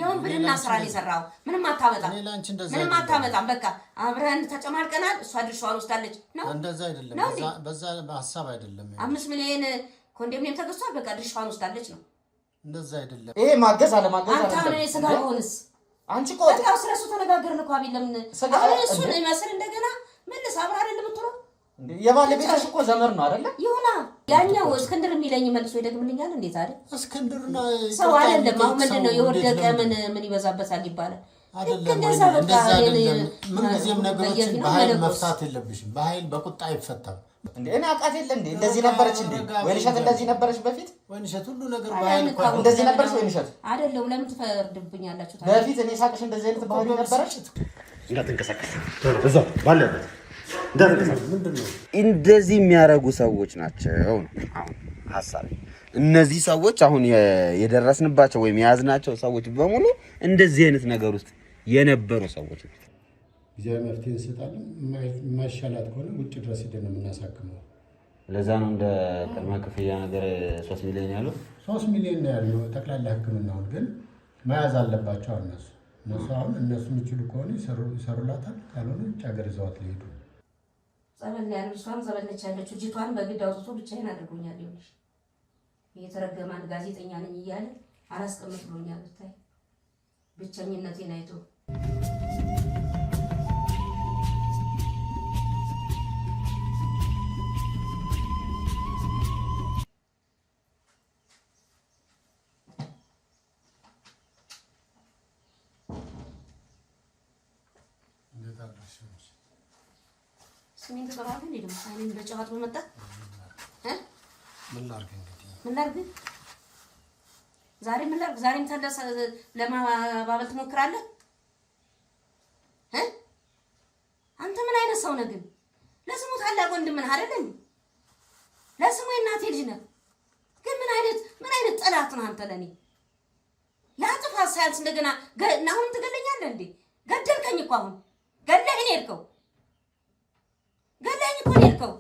ያው ብልና ስራ ሊሰራው ምንም አታመጣም በቃ አብረን ተጨማልቀናል እሷ ድርሻዋን ወስዳለች ነው እንደዛ አይደለም በዛ ሐሳብ አይደለም 5 ሚሊዮን ኮንዶሚኒየም ተገዝቷል በቃ ድርሻዋን ወስዳለች ነው እንደዛ አይደለም ይሄ ማገዝ አለ አንተ አሁን ስጋ ሆነስ አንቺ እኮ በቃ ስለሱ ተነጋገርን እኮ አቢል ለምን እሱን ይመስል እንደገና መልስ አብራ አይደለም እንትሮ እንዴ የባለቤትሽ እኮ ዘመር ነው አይደለ ይሁና ያኛው እስክንድር የሚለኝ መልሶ ይደግምልኛል እንዴት አይደል እስክንድርና ሰው አይደለም አሁን ምንድነው የወደቀ ምን ይበዛበታል ይባላል አይደለም እንደዛ አይደለም ምን ጊዜም ነገሮችን በኃይል መፍታት የለብሽም በኃይል በቁጣ አይፈታም እንዴ እኔ አቃት የለ እንዴ እንደዚህ ነበረች እንዴ ወይንሸት እንደዚህ ነበረች በፊት ወይንሸት ሁሉ ነገር በኃይል እንደዚህ ነበርሽ ወይንሸት አይደለም ለምን ትፈርድብኛላችሁ በፊት እኔ ሳቅሽ እንደዚህ አይነት ባህሪ ነበረች እንዳትንቀሳቀስ እዛው ባለበት ምንድነው እንደዚህ የሚያረጉ ሰዎች ናቸው አሁን ሐሳብ እነዚህ ሰዎች አሁን የደረስንባቸው ወይም የያዝናቸው ሰዎች በሙሉ እንደዚህ አይነት ነገር ውስጥ የነበሩ ሰዎች ናቸው ጊዜያዊ መፍትሄ እንሰጣለን የማይሻላት ከሆነ ውጭ ድረስ ሄደን የምናሳክመው ለዛ ነው እንደ ቅድመ ክፍያ ነገር 3 ሚሊዮን ያለው 3 ሚሊዮን ነው ያለው ጠቅላላ ህክምናውን ግን መያዝ አለባቸው እነሱ አሁን እነሱ የሚችሉ ከሆነ ይሰሩላታል ካልሆነ ውጭ ሀገር ይዘዋት ሊሄዱ ጸበል ላይ ያሉት ዘበነች ያለችው ጂቷን በግድ አውጥቶ ብቻዬን አድርጎኛል ይኸውልሽ የተረገማን ጋዜጠኛ ነኝ እያለ አላስቀምጥ ብሎኛል ብታይ ብቸኝነቴን አይቶ ስሜን ተቀባለ እንዴ ደሞ ሳይኔን በጨዋት በመጣ ምን ላድርግ እንግዲህ ምን ላድርግ ዛሬም ታደሰ ለማባበል ትሞክራለህ አንተ ምን አይነት ሰው ነህ ግን ለስሙ ታላቅ ወንድም ነህ አይደል ለስሙ የእናቴ ልጅ ነህ ግን ምን አይነት ጠላት ነህ አንተ ለኔ ያጥፋ ሳይልስ እንደገና አሁን ትገለኛለህ እንዴ ገደልከኝ እኮ አሁን ገለኸኝ ሄድከው ገለኸኝ እኮ ሄድከው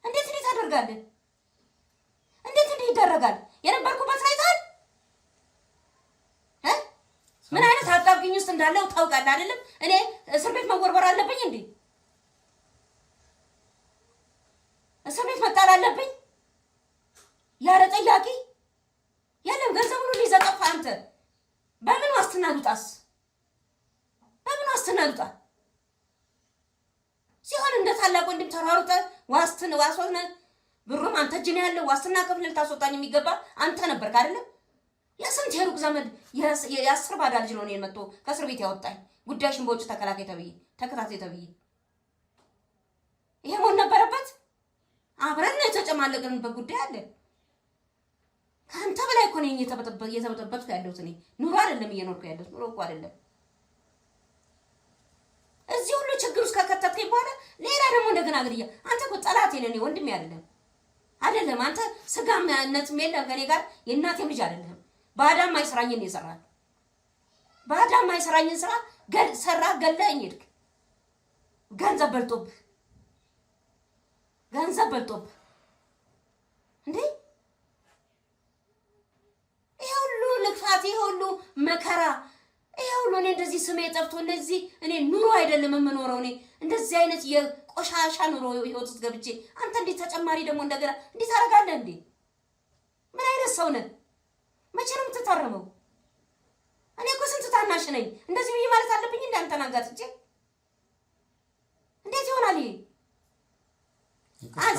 እንዴት ታደርጋለህ እንዴት ይደረጋል የነበርኩበት አይታል ምን አይነት አጣብቂኝ ውስጥ እንዳለው ታውቃለህ አይደለም እኔ እስር ቤት መወርወር አለብኝ እንዴ እስር ቤት መጣል አለብኝ ያረ ጠያቂ ያለም ገንዘቡን ሊዘጠፋ አንተ በምን ዋስትና ሉጣስ ሲሆን እንደ ታላቅ ወንድም ተሯሩጠ ዋስወነ ብሩም አንተ እጅ ነው ያለው ዋስትና ከፍል ልታስወጣኝ የሚገባ አንተ ነበርክ አይደለም የስንት የሩቅ ዘመድ የአስር ባዳ ልጅ ነው እኔን መጥቶ ከእስር ቤት ያወጣኝ ጉዳይሽን በውጭ ተከታታይ ተብዬ ይሄ መሆን ነበረበት አብረን የተጨማለቅንበት ጉዳይ አለ ካንተ በላይ እኮ ነኝ የተበጠበጥኩ ያለሁት እኔ ኑሮ አይደለም እየኖርኩ ያለሁት ኑሮ እኮ አይደለም እዚህ ሁሉ ችግር ውስጥ ከከተትከኝ በኋላ ሌላ ደግሞ እንደገና ግድያ አንተ እኮ ጠላቴ ነህ ወንድሜ አይደለም አንተ ስጋነትም የለም ከኔ ጋር የእናቴም ልጅ አይደለም ባዳም አይስራኝን ይሰራል ባዳም አይስራኝን ስራ ሰራ ገለኸኝ ሄድክ ገንዘብ በልጦብህ እንዴ ይሄ ሁሉ ልፋት ይሄ ሁሉ መከራ ይሄ ሁሉ እኔ እንደዚህ ስሜ ጠፍቶ እንደዚህ እኔ ኑሮ አይደለም የምኖረው እኔ እንደዚህ አይነት የቆሻሻ ኑሮ ህይወት ውስጥ ገብቼ አንተ እንዴት ተጨማሪ ደግሞ እንደገና እንዴት አደርጋለህ እንዴ ምን አይነት ሰው ነህ መቼ ነው የምትታረመው እኔ እኮ ስንት ታናሽ ነኝ እንደዚህ ብዬ ማለት አለብኝ እንዴ አንተን አንጋጥጬ እንዴት ይሆናል ይሄ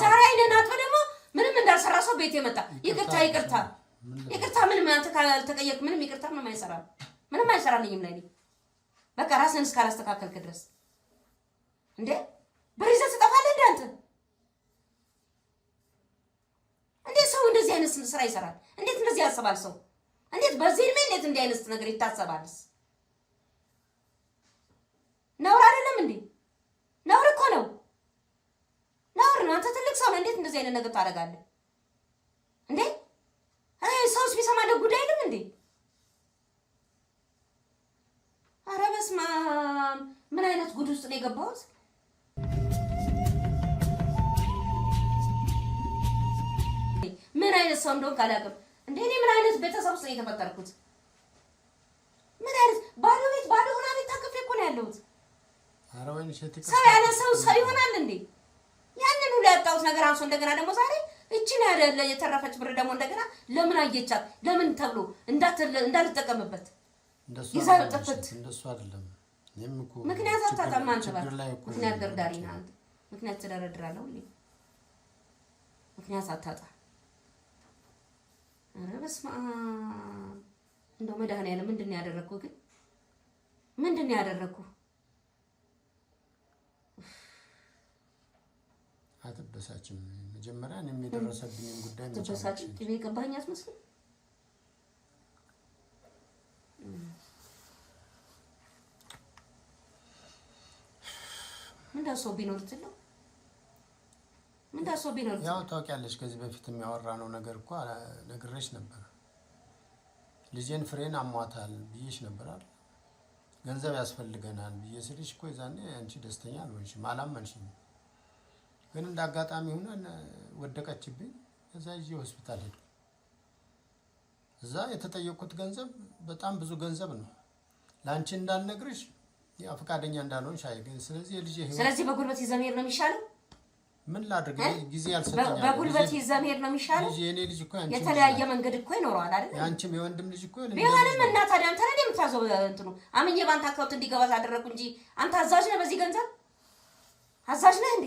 ዛሬ አይነን አጥቶ ደግሞ ምንም እንዳልሰራ ሰው ቤት የመጣ ይቅርታ ምንም አንተ ካልተቀየርክ ምንም ይቅርታ ምንም አይሰራልኝም ላይ በቃ ራስን እስካላስተካከልክ ድረስ እንዴ በሪዘ ተጠፋለህ እንዴ አንተ እንዴ ሰው እንደዚህ አይነት ስራ ይሰራል እንዴት እንደዚህ ያስባል ሰው እንዴት በዚህ እድሜ እንዴት እንዲህ አይነት ነገር ይታሰባልስ ነውር አይደለም እንዴ ነውር እኮ ነው አንተ ትልቅ ሰው እንዴት እንደዚህ አይነት ነገር ታደርጋለህ እንዴ ሰውስ ቢሰማ ለጉድ አይልም እንዴ ኧረ በስመ አብ ምን አይነት ጉድ ውስጥ ነው የገባሁት ምን አይነት ሰው እንደሆንክ አላውቅም እንዴ እኔ ምን አይነት ቤተሰብ ውስጥ ነው የተፈጠርኩት? ምን አይነት ባዶ ቤት ባዶ ሆና ቤት ታቅፌ እኮ ነው ያለሁት። ኧረ ወይኔ ሸቲ ሰው ያለ ሰው ይሆናል እንዴ? ያንን ሁሉ ያጣሁት ነገር አንሶ እንደገና ደግሞ ዛሬ እቺን ያለ የተረፈች ብር ደግሞ እንደገና ለምን አየቻት? ለምን ተብሎ እንዳልጠቀምበት ይዛው ጥፍት እንደሱ አይደለም። እኔም እኮ ምክንያት አታጣም አንተ ባል ምክንያት ደርዳሪ ነህ አንተ። ምክንያት ትደረድራለህ ሁሌ ምክንያት አታጣ። ኧረ በስመ አብ እንደው መድኃኒዓለም ምንድን ነው ያደረኩ? ግን ምንድን ነው ያደረኩ? አትበሳጭም። መጀመሪያ እኔም የደረሰብኝን ጉዳይ ተበሳጭ ቅቤ ቀባኝ አስመስል ምን ዳሰው ቢኖር ትለው ምን ዳሰው ቢኖር ያው ታውቂያለሽ፣ ከዚህ በፊት የሚያወራነው ነገር እኮ ነግሬሽ ነበር። ልጄን ፍሬን አሟታል ብዬሽ ነበር አይደል? ገንዘብ ያስፈልገናል ብዬ ስልሽ እኮ የዛኔ አንቺ ደስተኛ አልሆንሽም፣ አላመንሽም። ግን እንደ አጋጣሚ ሆነ ወደቀችብኝ። እዛ ይዤ ሆስፒታል ሄድኩ። እዛ የተጠየቁት ገንዘብ በጣም ብዙ ገንዘብ ነው። ላንቺ እንዳልነግርሽ ያው ፈቃደኛ እንዳልሆንሽ አይገኝ። ስለዚህ የልጄ ህይወት ስለዚህ በጉልበት ይዘመር ነው የሚሻለው። ምን ላድርግ? ጊዜ ያልሰጠኛል። በጉልበት ይዘመር ነው የሚሻለው። ልጄ የኔ ልጅ እኮ አንቺ የተለያየ መንገድ እኮ ይኖረዋል አይደል? ያንቺም የወንድም ልጅ እኮ ቢሆንም እና ታዲያ አንተ ነህ የምታዘው እንትኑ አምኜ ባንተ አካውንት እንዲገባ አደረኩ እንጂ አንተ አዛዥ ነህ። በዚህ ገንዘብ አዛዥ ነህ እንዴ?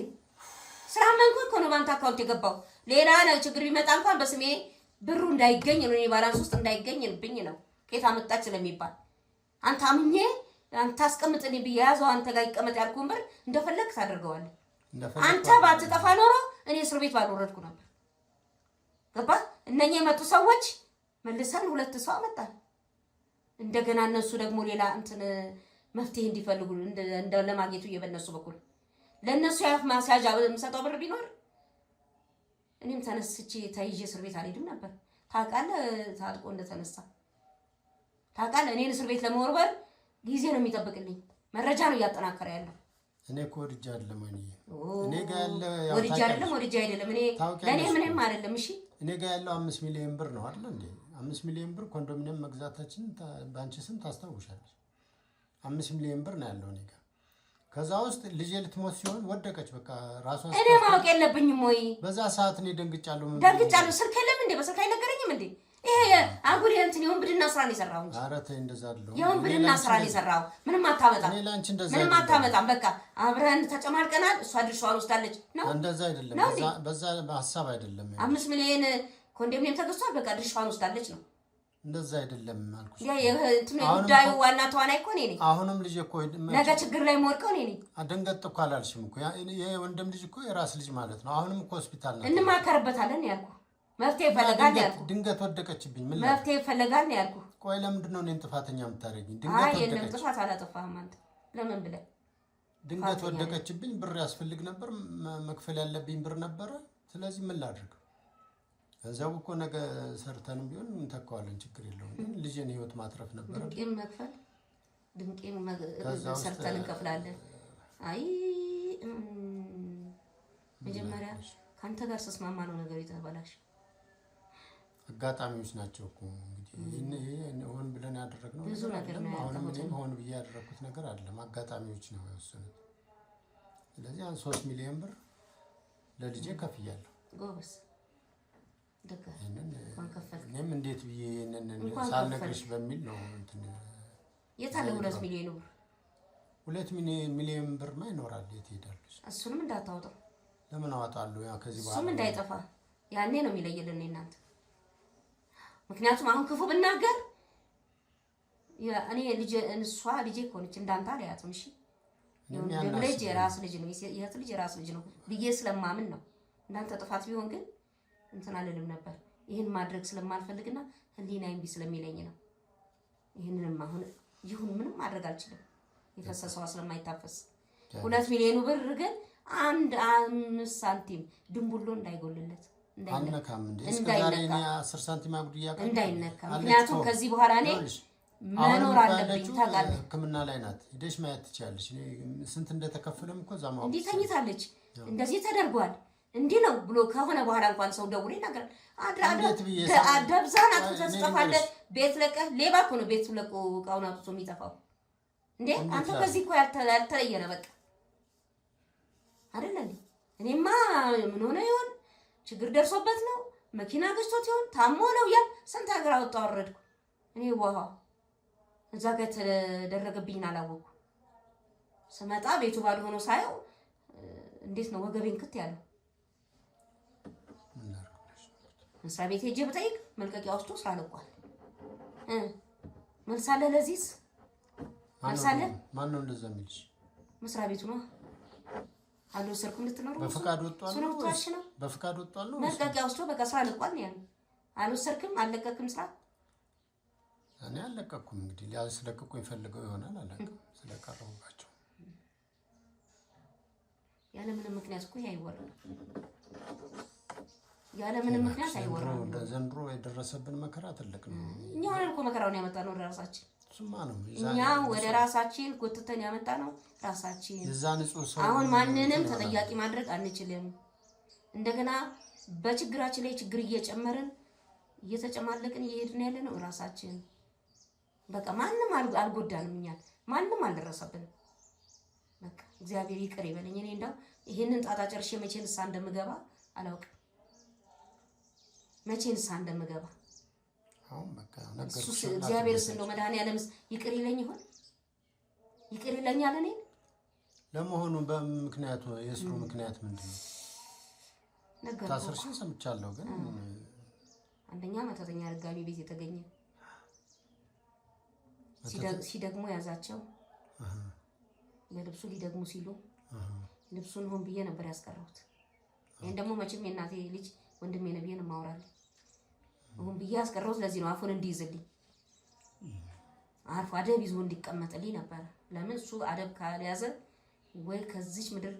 ስራ መንኩ እኮ ነው ባንተ አካውንት የገባው። ሌላ ነው ችግር ቢመጣ እንኳን በስሜ ብሩ እንዳይገኝ ነው፣ እኔ ባላንስ ውስጥ እንዳይገኝብኝ ነው። ከየት አመጣች ስለሚባል አንተ አምኜ አንተ አስቀምጥልኝ ብዬ ያዘው አንተ ጋር ይቀመጥ ያልኩህን ብር እንደፈለግ ታደርገዋለህ። አንተ ባትጠፋ ኖሮ እኔ እስር ቤት ባልወረድኩ ነበር። ገባህ? እነኛ የመጡ ሰዎች መልሰን 2 ሰው አመጣን። እንደገና እነሱ ደግሞ ሌላ እንትን መፍትሄ እንዲፈልጉ እንደ ለማግኘቱ የበነሱ በኩል ለነሱ ያፍ ማስያዣ የምሰጠው ብር ቢኖር እኔም ተነስቼ ተይዤ እስር ቤት አልሄድም ነበር። ታውቃለህ፣ ታልቆ እንደተነሳ ታውቃለህ። እኔን እስር ቤት ለመወርወር ጊዜ ነው የሚጠብቅልኝ። መረጃ ነው እያጠናከረ ያለው። እኔ እኮ ወድጄ አይደለም እኔ ጋር ያለ ወድጄ አይደለም እኔ ለኔ ምንም አይደለም። እሺ እኔ ጋር ያለው 5 ሚሊዮን ብር ነው አይደል እንዴ? 5 ሚሊዮን ብር ኮንዶሚኒየም መግዛታችን ባንቺ ስም ታስታውሻለሽ። 5 ሚሊዮን ብር ነው ያለው እኔ ጋር። ከዛ ውስጥ ልጄ ልትሞት ሲሆን ወደቀች። በቃ ራሷን እኔ ማወቅ የለብኝም ወይ? በዛ ሰዓት እኔ ደንግጫለሁ። ስልክ የለም እንዴ? በስልክ አይነገረኝም እንዴ? ይሄ አጉሪ እንትን ይሁን ብድና ስራ ነው የሰራው እንጂ። ኧረ ተይ እንደዛ አይደለም። ይሁን ብድና ስራ ነው የሰራው። ምንም አታመጣም። እኔ ላንቺ እንደዛ ምንም አታመጣም። በቃ አብረን ተጨማልቀናል። እሷ ድርሻዋን ወስዳለች ነው። እንደዛ አይደለም። በዛ ሀሳብ አይደለም። 5 ሚሊዮን ኮንዶሚኒየም ተገዝቷል። በቃ ድርሻዋን ወስዳለች ነው። እንደዛ አይደለም አልኩሽ። እንትን ጉዳዩ ዋና ተዋናይ እኮ እኔ ነኝ። አሁንም ልጅ እኮ ነገ ችግር ላይ የምወድቀው እኔ ነኝ። አደንገጥ እኮ አላልሽም እኮ። የወንድም ልጅ እኮ የራስ ልጅ ማለት ነው። አሁንም እኮ ሆስፒታል ነው። እንማከርበታለን ያልኩህ። መፍትሄ ይፈልጋል ያልኩህ። ድንገት ወደቀችብኝ። ምን መፍትሄ ይፈልጋል ያልኩህ። ቆይ ለምንድን ነው እኔን ጥፋተኛ የምታደርጊኝ? ድንገት ወደቀች። የለም ጥፋት አላጠፋህም አንተ። ለምን ብለህ ድንገት ወደቀችብኝ። ብር ያስፈልግ ነበር፣ መክፈል ያለብኝ ብር ነበረ። ስለዚህ ምን ላድርግ? እዛው እኮ ነገ ሰርተንም ቢሆን እንተካዋለን፣ ችግር የለውም። ግን ልጄን ህይወት ማትረፍ ነበር። ድንቄም መክፈል ድንቄም ሰርተን እንከፍላለን። አይ መጀመሪያ ከአንተ ጋር ስስማማ ነው ነገር የተበላሽ። አጋጣሚዎች ናቸው እኮ እንግዲህ ይሄ ሆን ብለን ያደረግነው ብዙ ነገር ነው። አሁንም እኔም ሆን ብዬ ያደረኩት ነገር አይደለም፣ አጋጣሚዎች ነው የወሰኑት። ስለዚህ 3 ሚሊዮን ብር ለልጄ ከፍያለሁ። ጎበስ እኔም እንዴት ብዬ ይሄንን ሳልነግርሽ በሚል ነው እንትን የት አለ 2 ሚሊዮን ብር? 2 ሚሊዮን ብርማ ይኖራል። የት ሄዳለሽ? እሱንም እንዳታወጣው። ለምን አወጣለሁ? ያ ከዚህ በኋላ እሱም እንዳይጠፋ ያኔ ነው የሚለየልን እናንተ። ምክንያቱም አሁን ክፉ ብናገር እኔ እሷ ልጄ እኮ ነች እንዳንተ አልያትም። እሺ ልጅ የራስ ልጅ ነው፣ የት ልጅ የራስ ልጅ ነው ብዬ ስለማምን ነው። እንዳንተ ጥፋት ቢሆን ግን እንትን አልልም ነበር። ይሄን ማድረግ ስለማልፈልግና ህሊና እምቢ ስለሚለኝ ነው። ይሄንንም አሁን ይሁን ምንም ማድረግ አልችልም። የፈሰሰው ስለማይታፈስ 2 ሚሊዮን ብር ግን 5 ሳንቲም ድንቡሎ እንዳይጎልለት አልነካም እንዴ? እስከዛሬ እኔ 10 ሳንቲም አጉድያ እንዳይነካ። ምክንያቱም ከዚህ በኋላ እኔ መኖር አለብኝ። ታውቃለህ፣ ህክምና ላይ ናት። ሄደሽ ማየት ትችያለሽ። ስንት እንደተከፈለም እኮ ዛማው እንዴ ተኝታለች። እንደዚህ ተደርጓል። እንዲህ ነው ብሎ ከሆነ በኋላ እንኳን ሰው ደውሎ ይናገራል። ደብዛህን አጥፍተህ ትጠፋለህ። ቤት ለቀህ ሌባ እኮ ነው ቤት ለቆ እቃውን አጥፍቶ የሚጠፋው እንዴ! አንተ ከዚህ እኮ ያልተለየ ነው በቃ አይደል እንዴ? እኔማ ምን ሆነ ይሆን ችግር ደርሶበት ነው መኪና ገጭቶት ይሆን ታሞ ነው ያ ስንት ሀገር አወጣ ወረድኩ እኔ ዋው እዛ ጋር ተደረገብኝና አላወቅኩ። ስመጣ ቤቱ ባዶ ሆኖ ሳየው እንዴት ነው ወገቤን ክት ያለው። መስሪያ ቤት ሄጄ ብጠይቅ መልቀቂያ ወስዶ ስራ ለቋል። መልሳለ ለዚህስ መልሳለ ማን ነው እንደዛ የሚልሽ? መስሪያ ቤቱ ነው አልወሰድኩም ልትኖር በፍቃድ ወጣው ነው በፍቃድ ወጣው ነው መልቀቂያ ወስዶ በቃ ስራ ለቋል ነው ያለው። አልወሰድኩም አልለቀቅም ስራ እኔ አልለቀቅኩም። እንግዲህ ሊያስለቅቁኝ ፈልገው ይሆናል አላውቅም ስለቀረቡባቸው ያለ ምንም ምክንያት እኮ አይወራም። ያለ ምንም ምክንያት አይወራም። ዘንድሮ የደረሰብን መከራ ትልቅ ነው። እኛ እኮ መከራውን ያመጣነው ራሳችን እሱማ ነው። እኛ ወደ ራሳችን ጎትተን ያመጣነው ራሳችን። የዛ ንጹህ ሰው አሁን ማንንም ተጠያቂ ማድረግ አንችልም። እንደገና በችግራችን ላይ ችግር እየጨመርን እየተጨማለቅን እየሄድን ያለ ነው ራሳችን። በቃ ማንም አልጎዳንም። እኛ ማንም አልደረሰብንም። በቃ እግዚአብሔር ይቅር ይበለኝ። እኔ እንደው ይሄንን ጣጣ ጨርሼ መቼ ንስሓ እንደምገባ አላውቅም። መቼ ንስሓ እንደምገባ አሁን በቃ ነገርኩሽ። እግዚአብሔርስ እንደው መድኃኒዓለምስ ይቅር ይለኝ ይሆን? ይቅር ይለኛል? እኔ ለመሆኑ በምክንያቱ የእስሩ ምክንያት ምንድን ነው? ነገርኩ። ታስርሽን ሰምቻለሁ ግን አንደኛ መተተኛ ድጋሚ ቤት የተገኘ ሲደግሙ ያዛቸው ለልብሱ ሊደግሙ ሲሉ ልብሱን ሆን ብዬ ነበር ያስቀረሁት። ይሄን ደግሞ መቼም የእናቴ ልጅ ወንድሜ ነብዬን ማውራለሁ ሆን ብዬ ያስቀረሁት ለዚህ ነው። አፉን እንዲይዝልኝ አርፎ አደብ ይዞ እንዲቀመጥልኝ ነበር። ለምን እሱ አደብ ካልያዘ ወይ ከዚች ምድር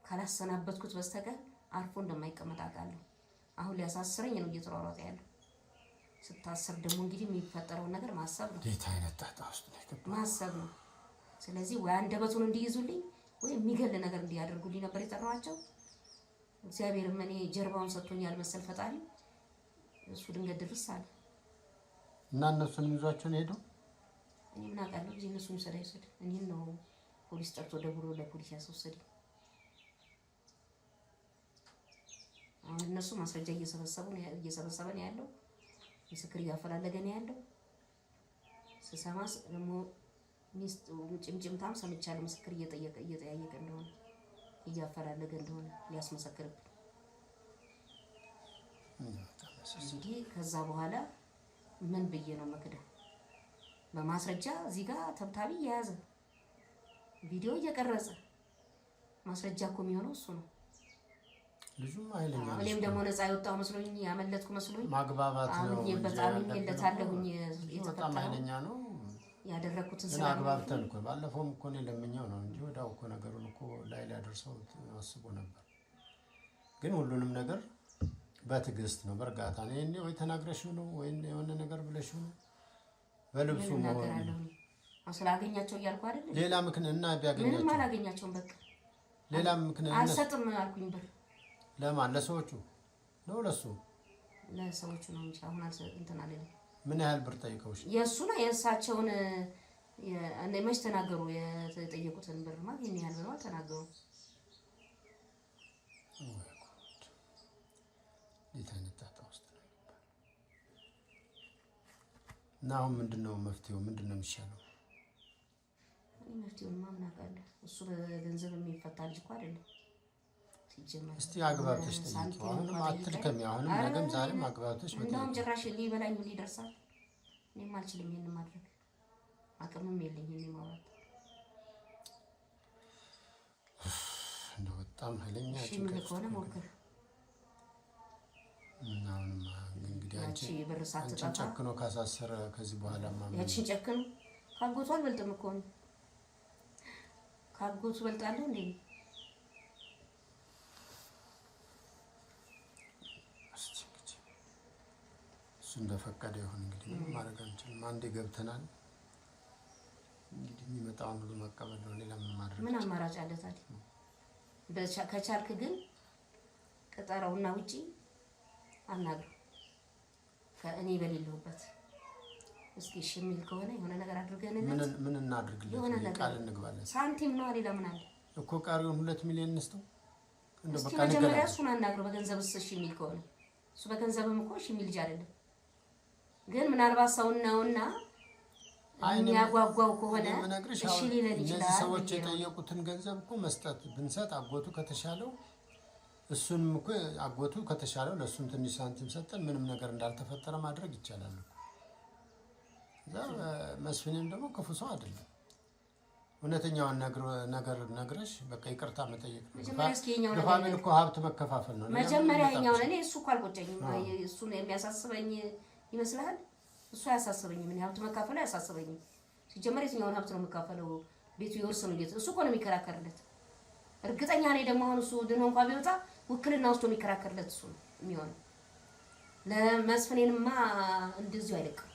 ካላሰናበትኩት በስተቀር አርፎ እንደማይቀመጥ አውቃለሁ። አሁን ሊያሳስረኝ ነው እየተሯሯጠ ያለው። ስታስር ደግሞ እንግዲህ የሚፈጠረውን ነገር ማሰብ ነው። ዴታ አይነት ጣጣ ውስጥ ማሰብ ነው። ስለዚህ ወይ አንደበቱን እንዲይዙልኝ ወይ የሚገል ነገር እንዲያደርጉልኝ ነበር የጠራኋቸው። እግዚአብሔርም እኔ ጀርባውን ሰጥቶኛል መሰል ፈጣሪ። እሱ ድንገት ድርስ አለ እና እነሱን ይዟቸውን ሄዱ። እኔ ምን አውቃለሁ ጊዜ እነሱን ይሰዳ ይሰድ እኔን ነው ፖሊስ ጠርቶ ደውሎ ለፖሊስ ያስወሰደኝ። አሁን እነሱ ማስረጃ እየሰበሰበ ነው ያለው። ምስክር እያፈላለገ ነው ያለው። ስሰማስ ደግሞ ሚስት ጭምጭምታም ሰምቻለሁ። ምስክር እየጠየቀ እንደሆነ እያፈላለገ እንደሆነ ሊያስመሰክርብኝ። እንግዲህ ከዛ በኋላ ምን ብዬ ነው መክደው? በማስረጃ እዚህ ጋር ተብታቢ የያዘ ቪዲዮ እየቀረጸ ማስረጃ እኮ የሚሆነው እሱ ነው። ልጁም አይለኛ እኔም ደግሞ ነፃ የወጣው መስሎኝ ያመለጥኩ መስሎኝ ማግባባት ነው። በጣም ይለታለሁኝ በጣም አይለኛ ነው ያደረኩትን ስለ አግባብተን እኮ ባለፈውም እኮ ነው ለምኛው ነው እንጂ ወዳው እኮ ነገሩን እኮ ላይ ሊያደርሰው አስቦ ነበር። ግን ሁሉንም ነገር በትዕግስት ነው በእርጋታ ነው። እኔ ወይ ተናግረሽ ነው ወይ የሆነ ነገር ብለሽ ነው በልብሱ ነው ስላገኛቸው እያልኩ አይደል? ሌላ ምክንያት እና ቢያገኛቸው ምንም አላገኛቸውም። በቃ ሌላ ምክንያት አልሰጥም አልኩኝ ብር ለማን ለሰዎቹ ነው? ለሰዎቹ ነው እንጂ አሁን እንትን አለኝ። ምን ያህል ብር ጠይቀውሽ? የእሱና የእሳቸውን መች ተናገሩ? የጠየቁትን ብር ማለት ይሄን ያህል ብለው ተናገሩ። እንዴት አይነት ጣጣ ውስጥ ነው እና አሁን ምንድነው መፍትሄው? ምንድነው የሚሻለው? መፍትሄውማ ምን አውቃለሁ። እሱ በገንዘብ የሚፈታ ልጅ እኮ አይደለም። እስቲ አግባብተሽ ጠይቂው። አሁንም አትልከሚ። አሁንም ነገም ዛሬም አግባብተሽ እንደውም ጭራሽ ሊበላኝ ሊደርሳል። እኔም አልችልም ይሄን ማድረግ፣ አቅምም የለኝም ይሄን ማውራት። እንደው በጣም ኃይለኛ ጭንቀት ከሆነ ሞክር። አሁንም እንግዲህ አንቺ ብር ሳትጠፋ ጨክኖ ካሳሰረ ከዚህ በኋላ ያቺን ጨክኖ ካጎቱ አልበልጥም እኮ ነው። ካጎቱ በልጣለሁ እንዴ? እሱ እንደፈቀደ ይሁን እንግዲህ ምንም ማድረግ አንችልም። አንዴ ገብተናል እንግዲህ የሚመጣውን ሁሉ መቀበል ነው። ሌላ ምን ማድረግ ምን አማራጭ አለ ታዲያ? ከቻልክ ግን ቅጠረውና ውጪ አናግረው ከእኔ በሌለሁበት እስኪ እሺ የሚል ከሆነ የሆነ ነገር አድርገንለት ምን እናድርግለት? የሆነ ነገር ቃል እንግባለን። ሳንቲም ነው ሌላ ምን አለ እኮ ቀሪውን 2 ሚሊዮን እንስጠው። እንደው እስኪ በቃ መጀመሪያ እሱን አናግረው በገንዘብስ እሺ የሚል ከሆነ እሱ በገንዘብም እኮ እሺ የሚል ልጅ አይደለም። ግን ምናልባት ሰው ነውና የሚያጓጓው ከሆነ እሺ ሊለን ይችላል። እነዚህ ሰዎች የጠየቁትን ገንዘብ እኮ መስጠት ብንሰጥ አጎቱ ከተሻለው እሱንም እኮ አጎቱ ከተሻለው ለሱም ትንሽ ሳንቲም ሰጠን ምንም ነገር እንዳልተፈጠረ ማድረግ ይቻላል እኮ። መስፍኔም ደግሞ ክፉ ሰው አይደለም። እውነተኛውን ነገር ነግረሽ በቃ ይቅርታ መጠየቅ ነው። ለፋሚሊ እኮ ሀብት መከፋፈል ነው። መጀመሪያ የኛውን እኔ እሱ እኮ አልቆጨኝም። እሱን የሚያሳስበኝ ይመስልሃል? እሱ አያሳስበኝም። እኔ ሀብት መካፈሉ አያሳስበኝም። ሲጀመር የትኛውን ሀብት ነው የምካፈለው? ቤቱ የወርስ ነው ቤት እሱ እኮ ነው የሚከራከርለት። እርግጠኛ ነኝ ደግሞ አሁን እሱ ድኖ እንኳን ቢወጣ ውክልና ውስጥ የሚከራከርለት እሱ ነው የሚሆነው። ለመስፍኔንማ እንደዚሁ አይለቅም።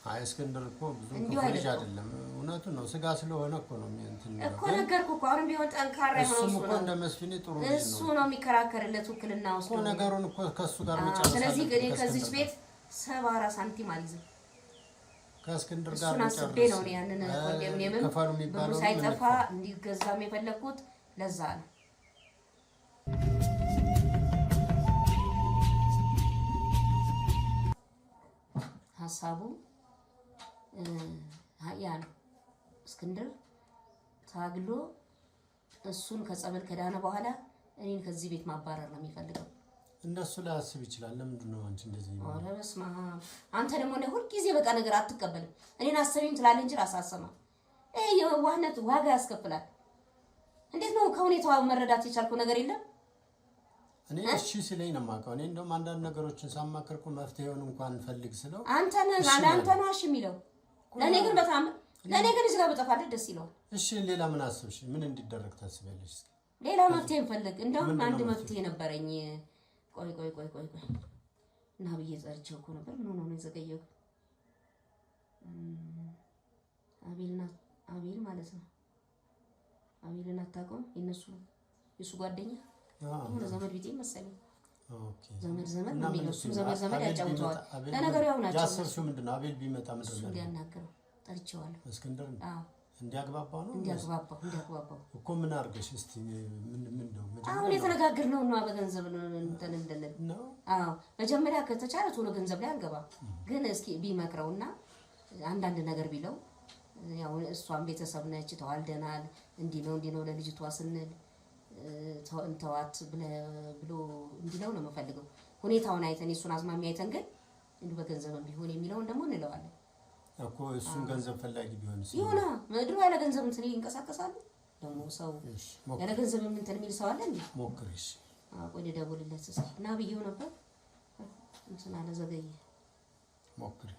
አይ እስክንድር እኮ ብዙ ልጅ አይደለም። እውነቱን ነው። ስጋ ስለሆነ እኮ ነው እንትን ነው እኮ ነገርኩህ እኮ። አሁን ቢሆን ጠንካራ ነው እሱ ነው። እንደ መስፍኔ ጥሩ ልጅ ነው። እሱ ነው የሚከራከርለት ውክልና ውስጥ እኮ ነገሩን እኮ ከሱ ጋር መጨረስ። ስለዚህ እኔ ከዚህ ቤት 70 ሳንቲም አልይዝም። ከእስክንድር ጋር እሱን አስቤ ነው ያንን ኮንዶሚኒየም ብሩ ሳይጠፋ እንዲገዛም የፈለኩት ለዛ ነው። ሀሳቡ ያ ነው። እስክንድር ታግሎ እሱን ከጸበል ከዳነ በኋላ እኔን ከዚህ ቤት ማባረር ነው የሚፈልገው። እንደሱ ላያስብ ይችላል። ለምንድን ነው አንቺ እንደዚህ ነው? ኧረ በስመ አብ! አንተ ደግሞ ሁል ጊዜ በቃ ነገር አትቀበልም። እኔን አሰቢኝ ትላለህ እንጂ አሳሰማ። ይሄ የዋህነት ዋጋ ያስከፍላል። እንዴት ነው ከሁኔታው መረዳት የቻልከው ነገር የለም? እኔ እሺ ሲለኝ ነው የማውቀው። እኔ እንደውም አንዳንድ ነገሮችን ሳማከር እኮ መፍትሄውን እንኳን ፈልግ ስለው አንተ ነው እሺ የሚለው። ለእኔ ግን በጣም እዚህ ጋር በጠፋልህ ደስ ይለዋል። እሺ ሌላ ምን አስብሽ? ምን እንዲደረግ ታስቢያለሽ? ሌላ መፍትሄ እንፈልግ። እንደውም አንድ መፍትሄ ነበረኝ። ቆይ እና ብዬ ጠርቼው እኮ ነበር። ምን ሆኖ ነው የዘገየው? አቤል ማለት ነው። አቤልን አታውቀውም? የእሱ ጓደኛ የሆነ ዘመድ ቢጤ መሰለኝ። ዘመድ ነው የሚለው እሱም ዘመድ ያጫውተዋል። ለነገሩ ያው ናቸው። ያሰርሽው ምንድን ነው? አቤል ቢመጣ ምንድን ነው እንዲያናገረው ጠርቼዋለሁ። እስክንድር እንዲያግባባው ነው እንዲያግባባው እኮ። ምን አድርገሽ እስቲ ምን ነው አሁን የተነጋገርነው ነው። በገንዘብ እንትን እንደነል ነው። አዎ መጀመሪያ ከተቻለ ቶሎ ገንዘብ ላይ አንገባም፣ ግን እስኪ ቢመክረውና አንዳንድ ነገር ቢለው ያው እሷም ቤተሰብ ነች፣ ተዋልደናል፣ እንዲህ ነው ለልጅቷ ስንል እንተዋት ብሎ እንዲለው ነው የምፈልገው። ሁኔታውን አይተን የእሱን አዝማሚ አይተን ግን እንዲሁ በገንዘብም ቢሆን የሚለውን ደግሞ እንለዋለን እኮ። እሱን ገንዘብ ፈላጊ ቢሆን ይሁና። ምድሩ ያለ ገንዘብ እንትን ይንቀሳቀሳሉ። ደግሞ ሰው ያለ ገንዘብ እንትን የሚል ሰው አለ እንዴ? ሞክሪሽ። ቆይ ልደውልለት እስኪ እና ብዬው ነበር እንትን አለ ዘገየ። ሞክሪ።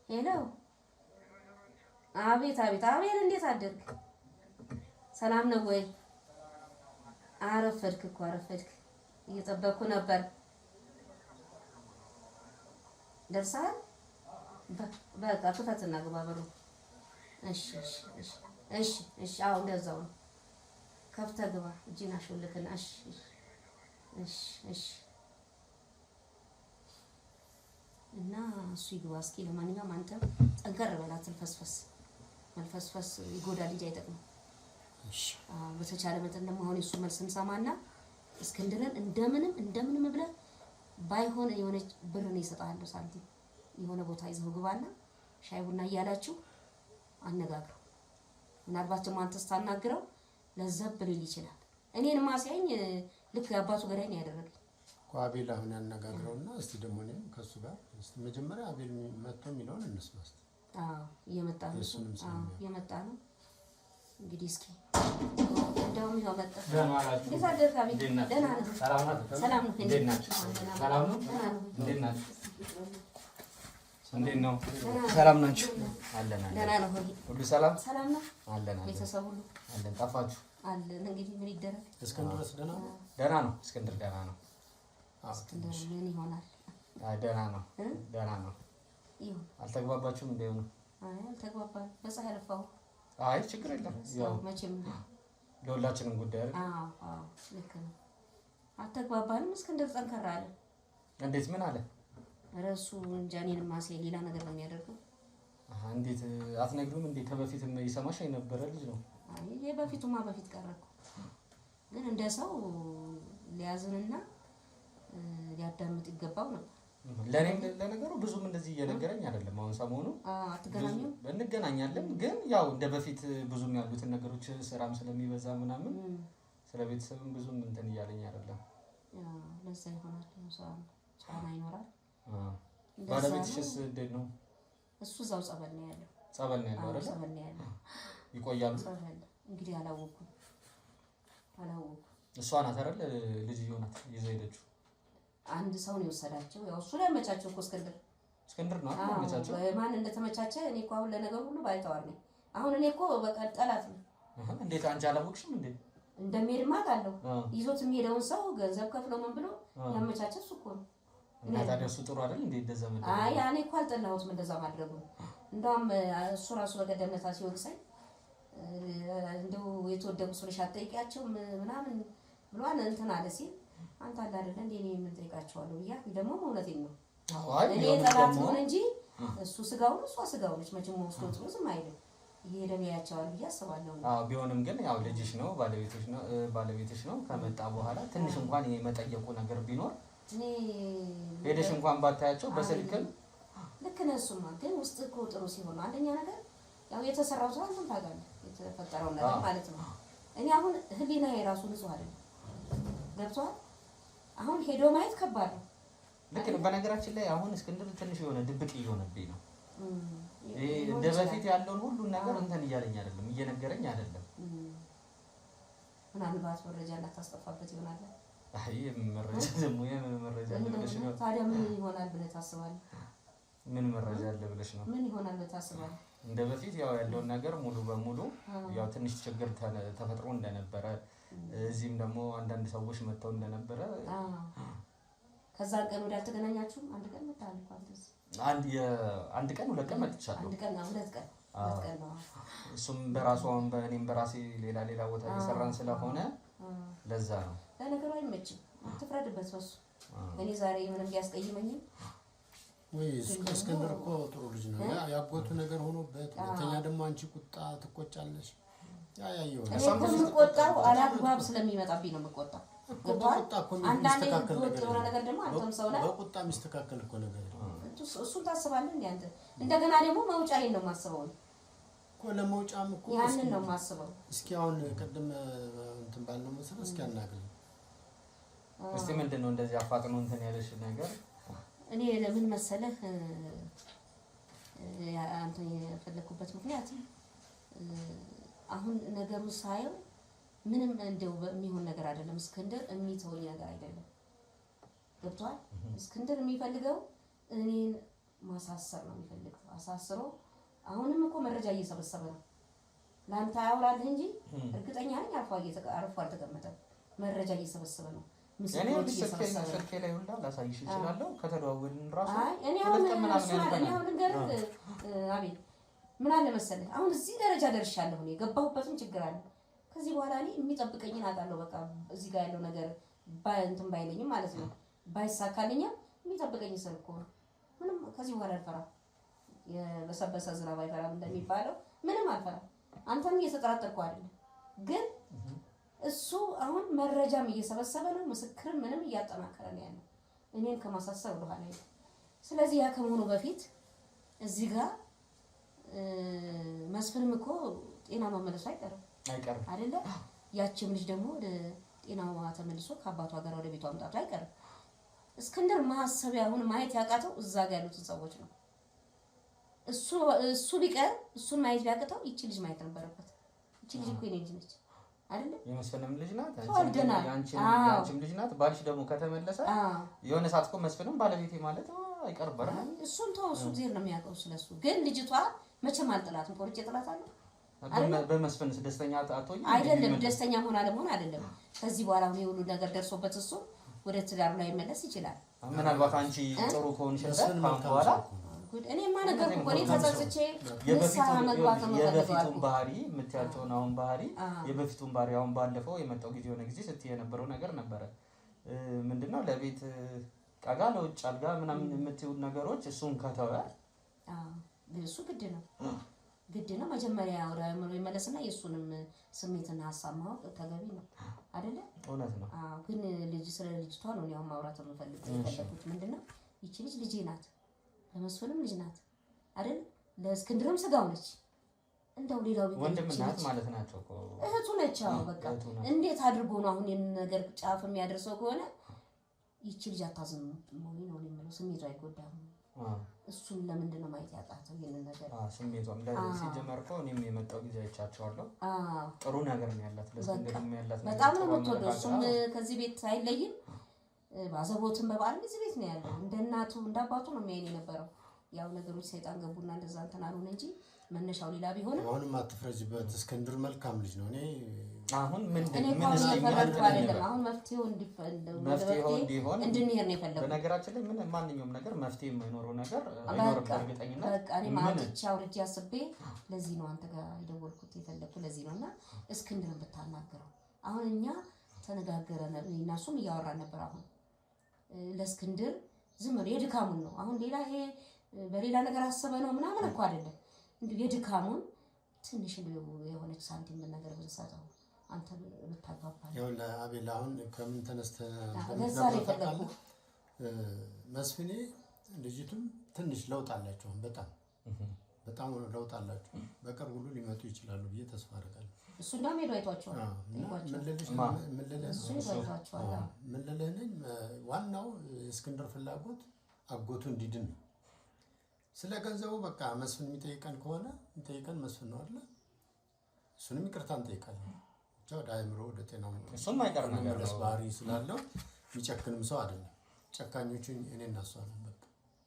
ሄሎ። አቤት። አቤል እንዴት አደርክ? ሰላም ነው ወይ? አረፈድክ እኮ እየጠበቅኩ ነበር። ደርሰሃል? በቃ ክፈትና ግባ በሩ። እሺ። አዎ እንደዛው ነው። ከፍተህ ግባ። እጅን አሾልክና እሺ። እና እሱ ይግባ እስኪ። ለማንኛውም አንተ ጠንከር በል፣ መልፈስፈስ ይጎዳል እንጂ አይጠቅምም። እሺ በተቻለ መጠን ደግሞ አሁን የሱ መልስ እንሰማና እስክንድርን እንደምንም ብለህ ባይሆን የሆነች ብር ነው ይሰጣለሁ ሳንቲም የሆነ ቦታ ይዘው ግባና ሻይ ቡና እያላችሁ አነጋግረው። ምናልባት ደግሞ አንተ ስታናግረው ለዘብ ሊል ይችላል። እኔንማ ሲያኝ ልክ የአባቱ ገዳይ ነው ያደረገኝ። አቤል አሁን ያነጋግረውና እስቲ ደግሞ እኔም ከሱ ጋር እስቲ መጀመሪያ አቤል መጥቶ የሚለውን እንስማ እስቲ። እየመጣ ነው እንግዲህ እስኪ እንደውም ይኸው መጣ። እንዴት አደርክ አቤል? ደህና ነህ? ሰላም ነው። እንዴት ነው? ሰላም ናችሁ? አለን ደህና ነው ሆይ? ሁሉ ሰላም ሰላም ነው አለን ቤተሰብ ሁሉ አለን። ጠፋችሁ? አለን። እንግዲህ ምን ይደረግ? እስክንድር ድረስ ደህና ነው? ደህና ነው። እስክንድር ደህና ነው። እስክንድር ምን ይሆናል? ደህና ነው። ደህና ነው። ይሁን። አልተግባባችሁም እንዴ? ነው? አይ አልተግባባን። በፀሐይ ለፋው። አይ ችግር የለም። ያው መቼም ለሁላችንም ጉዳይ አይደል? አዎ ልክ ነው። አልተግባባንም። እስክንድር ጠንከር አለ። እንዴት ምን አለ? እረሱ እንጃ እኔንም ማሴ ሌላ ነገር ነው የሚያደርገው። እንዴት አትነግሩም እንዴ? ከበፊትም ይሰማሽ የነበረ ልጅ ነው። አይ የበፊቱማ በፊት ቀረኩ። ግን እንደ ሰው ሊያዝንና ሊያዳምጥ ይገባው ነበር። ለኔም ለነገሩ ብዙም እንደዚህ እየነገረኝ አይደለም። አሁን ሰሞኑ አትገናኙም? እንገናኛለን፣ ግን ያው እንደ በፊት ብዙም ያሉትን ነገሮች ስራም ስለሚበዛ ምናምን ስለ ቤተሰብም ብዙም እንትን እያለኝ አይደለም። ለዛ ይሆናል ጫና ይኖራል። ባለቤትሽስ እንዴት ነው? እሱ እዛው ጸበል ነው ያለው። ጸበል ነው ያለው አይደል? ጸበል ነው ያለው። ይቆያሉ? እንግዲህ አላወኩም። እሷ ናት አይደል ልጅየው ናት ይዘው ሄደችው? አንድ ሰው ነው የወሰዳቸው። ያው እሱ ላይ መቻቸው እኮ እስክንድር ነው አመቻቸው። ማን እንደተመቻቸ እኔ እኮ አሁን ለነገሩ ሁሉ ባይተዋር ነኝ። አሁን እኔ እኮ በቃ ጠላት ነው። እንዴት አንቺ አላወቅሽም እንዴ? እንደሚሄድማ አውቃለሁ። ይዞት የሚሄደውን ሰው ገንዘብ ከፍሎ ምን ብሎ ያመቻቸ እሱ እኮ ነው። እና ታዲያ እሱ ጥሩ አይደል እንዴ እንደዛ ማለት? አይ እኔ እኮ አልጠላሁትም እንደዛ ማድረጉ። እንደውም እሱ ራሱ በቀደምነታ ሲወቅሰኝ እንደው የተወደቁ ሰዎች አትጠይቂያቸው ምናምን ብሏን እንትን አለ ሲል አንተ አለ አይደል እንዴ እኔ ምን ጠይቃቸዋለሁ ብያ ደግሞ እውነቴን ነው። እኔ ጠላት ሆነ እንጂ እሱ ስጋው ነው እሷ ስጋው ነች። መቼም ወስዶ ጥሩ ዝም አይልም። ይሄደም ያያቸዋል ብዬ አስባለሁ። ቢሆንም ግን ያው ልጅሽ ነው ባለቤትሽ ነው። ከመጣ በኋላ ትንሽ እንኳን የመጠየቁ ነገር ቢኖር እኔ ሄደሽ እንኳን ባታያቸው በስልክ ልክ ነህ። እሱማ ግን ውስጥ እኮ ጥሩ ሲሆን ነው አንደኛ ነገር ያው የተሰራው ስራ አንተም ታውቃለህ፣ የተፈጠረው ነገር ማለት ነው። እኔ አሁን ህሊና የራሱ ንጹህ አይደለም። ገብቶሃል? አሁን ሄዶ ማየት ከባድ ነው። ልክ ነው። በነገራችን ላይ አሁን እስክንድር ትንሽ የሆነ ድብቅ እየሆነብኝ ነው። እንደ በፊት ያለውን ሁሉን ነገር እንትን እያለኝ አይደለም፣ እየነገረኝ አይደለም። ምናልባት መረጃ እንዳታስጠፋበት ይሆናል። አይ መረጃ ደግሞ መረጃ አለ ብለሽ ነው። ታዲያ ምን ይሆናል ብለህ ታስባለህ? ምን መረጃ አለ ብለሽ ነው? ምን ይሆናል ብለህ ታስባለህ? እንደ በፊት ያው ያለውን ነገር ሙሉ በሙሉ ያው ትንሽ ችግር ተፈጥሮ እንደነበረ እዚህም ደግሞ አንዳንድ ሰዎች መጥተው እንደነበረ ከዛ ቀን ወዲያ አልተገናኛችሁም? አንድ ቀን መጣል እኮ አንተስ? አንድ ቀን ሁለት ቀን መጥቻለሁ። አንድ ቀን ሁለት ቀን ነው። እሱም በራሱ አሁን በእኔም በራሴ ሌላ ቦታ እየሰራን ስለሆነ ለዛ ነው። ለነገሩ አይመችም። አትፍረድበት በሱ። እኔ ዛሬ ምንም ቢያስቀይመኝም ወይ እስክንድር እኮ ጥሩ ልጅ ነው። ያጎቱ ነገር ሆኖበት፣ ሁለተኛ ደግሞ አንቺ ቁጣ ትቆጫለሽ። ያያየው እኔ የምቆጣው አላግባብ ስለሚመጣብኝ ነው የምቆጣው። በቁጣ እኮ የሚስተካከል ነገር ደግሞ አንተም ሰው ላይ በቁጣ የሚስተካከል እኮ ነገር እሱን ታስባለህ እንዴ አንተ? እንደገና ደግሞ መውጫዬን ነው የማስበው እኮ ለመውጫም እኮ ያንን ነው የማስበው። እስኪ አሁን ቅድም እንትን ባልነው መሰረት እስኪ አናግረኝ እስቲ ምንድነው እንደዚህ አፋጥኖ እንትን ያለሽ ነገር? እኔ ለምን መሰለህ አንተ የፈለኩበት ምክንያት አሁን ነገሩ ሳየው ምንም እንደው በሚሆን ነገር አይደለም። እስክንድር የሚተወኝ ነገር አይደለም። ገብቷል? እስክንድር የሚፈልገው እኔን ማሳሰር ነው የሚፈልገው። አሳስሮ አሁንም እኮ መረጃ እየሰበሰበ ነው። ላንተ አያውራልህ እንጂ እርግጠኛ ነኝ አርፎ አልተቀመጠም። መረጃ እየሰበሰበ ነው። ምስክሮች እየሰበሰበ ነው። ስልኬ ላይ ሁላ ላሳይሽ እችላለሁ። ከተደዋወልን ራሱ እኔ አሁን ልንገርህ አቤል ምን አለ መሰለህ አሁን እዚህ ደረጃ ደርሻለሁ። እኔ የገባሁበትም ችግር አለ። ከዚህ በኋላ እኔ የሚጠብቀኝን አጣለሁ። በቃ እዚህ ጋር ያለው ነገር እንትን ባይለኝም ማለት ነው ባይሳካልኝም የሚጠብቀኝ ሰው እኮ ነው። ምንም ከዚህ በኋላ አልፈራም። የበሰበሰ ዝናብ አይፈራም እንደሚባለው ምንም አልፈራም። አንተም እየተጠራጠርኩ አይደለም፣ ግን እሱ አሁን መረጃም እየሰበሰበ ነው። ምስክርም ምንም እያጠናከረ ነው ያለው እኔን ከማሳሰብ ወደኋላ ነው። ስለዚህ ያ ከመሆኑ በፊት እዚህ ጋር መስፍንም እኮ ጤና መመለሱ አይቀርም አይደለ? ያቺም ልጅ ደግሞ ወደ ጤናዋ ተመልሶ ከአባቷ ጋር ወደ ቤቷ አምጣቱ አይቀርም። እስክንድር ማሰቢያ አሁን ማየት ያቃተው እዛ ጋር ያሉትን ሰዎች ነው። እሱ ቢቀር እሱን ማየት ቢያቅተው ይቺ ልጅ ማየት ነበረበት። ይቺ ልጅ እኮ የኔ ልጅ ነች አይደለ? የመስፍንም ልጅ ናት፣ አንቺም ልጅ ናት። ባልሽ ደግሞ ከተመለሰ የሆነ ሰዓት እኮ መስፍንም ባለቤቴ ማለት አይቀርበራ እሱን ተው እሱ ጊዜ ነው የሚያውቀው ስለሱ ግን ልጅቷ መቼም አልጥላትም ቆርጬ ጥላታለሁ በመስፈን ደስተኛ አትሆኝ አይደለም ደስተኛ ሆነ አለመሆን አይደለም ከዚህ በኋላ ነው ሁሉ ነገር ደርሶበት እሱ ወደ ትዳሩ ላይ መለስ ይችላል ምናልባት አንቺ ጥሩ ከሆንሽለት በኋላ እኔ ማነገር እኮ እኔ ተጸጽቼ ንስሓ መግባት ነው የበፊቱን ባህሪ የምትያቸውን አሁን ባህሪ የበፊቱን ባህሪ አሁን ባለፈው የመጣው ጊዜ የሆነ ጊዜ ስትይ የነበረው ነገር ነበረ ምንድነው ለቤት ቀጋ ለውጭ አልጋ ምናምን የምትይው ነገሮች እሱን ከተወ እሱ ግድ ነው መጀመሪያ ወደ አእምሮ ይመለስና የሱንም ስሜትና ሐሳብ ማወቅ ተገቢ ነው አይደለ እውነት ነው ግን ልጅ ስለ ልጅቷ ነው ያው ማውራት የምፈልገው ምንድነው ይቺ ልጅ ናት ለመስፍንም ልጅ ናት አይደል ለእስክንድርም ስጋው ነች እንደው ሌላው ቢሆን ወንድምናት ማለት ናቸው እኮ እህቱ ነች በቃ እንዴት አድርጎ ነው አሁን የምን ነገር ጫፍ የሚያደርሰው ከሆነ ይቺ ልጅ አታዝም ነው የሚለው ስሜቷ አይጎዳም እሱን ለምንድን ነው ማየት ያጣተው ይሄንን ነገር ስሜቷም ሲጀመር እኮ እኔም የመጣው ጊዜ አይቻቸዋለሁ ጥሩ ነገር ነው ያላት ለእስክንድርም ያላት በጣም ነው የምትወደው እሱም ከዚህ ቤት አይለይም ባዘቦትም በባል እዚህ ቤት ነው ያለው እንደ እናቱ እንደ አባቱ ነው የሚያየኝ የነበረው ያው ነገሮች ሰይጣን ገቡና እንደዛ እንትን አሉን እንጂ መነሻው ሌላ ቢሆንም አሁንም አትፍረጅበት እስክንድር መልካም ልጅ ነው እኔ አሁን ምን አይደለም አሁን መፍትሄው እንዲሆን እንድንሄድ ነው የፈለኩት በነገራችን ላይ ምን ማንኛውም ነገር መፍትሄ የማይኖረው ነገር አይኖርም እርግጠኝነት በቃ እኔ ማጥቻ አውርጄ አስቤ ለዚህ ነው አንተ ጋር የደወልኩት የፈለኩት ለዚህ ነውና እስክንድርን ብታናገረው አሁን እኛ ተነጋገረን እና እሱም እያወራን ነበር አሁን ለእስክንድር ዝም ብሎ የድካሙን ነው አሁን ሌላ ይሄ በሌላ ነገር አሰበ ነው ምናምን እኮ አይደለም እንዴ የድካሙን ትንሽ የሆነች ሳንቲም ነገር ብንሰጠው አንተ ልታጋባኝ ያው ለአቤል አሁን ከምን ተነስተ ለዛሬ ፈለኩ መስፍኔ ልጅቱም ትንሽ ለውጥ አላቸው በጣም ለውጥ አላቸው በቅርቡ ሁሉ ሊመጡ ይችላሉ ብዬ ተስፋ አደርጋለሁ እሱ እንደም ሄዶ አይቷቸዋል ምን ልልህ ዋናው እስክንድር ፍላጎት አጎቱ እንዲድን ነው ስለ ገንዘቡ በቃ መስፍን የሚጠይቀን ከሆነ የሚጠይቀን መስፍን ነው አይደል እሱንም ይቅርታ እንጠይቃለን ብቻ ወደ አእምሮ ወደ ጤናው እሱም አይቀር ነገር ነው ባህሪ ስላለው የሚጨክንም ሰው አይደለም ጨካኞቹ እኔ እና እሷ ነን በቃ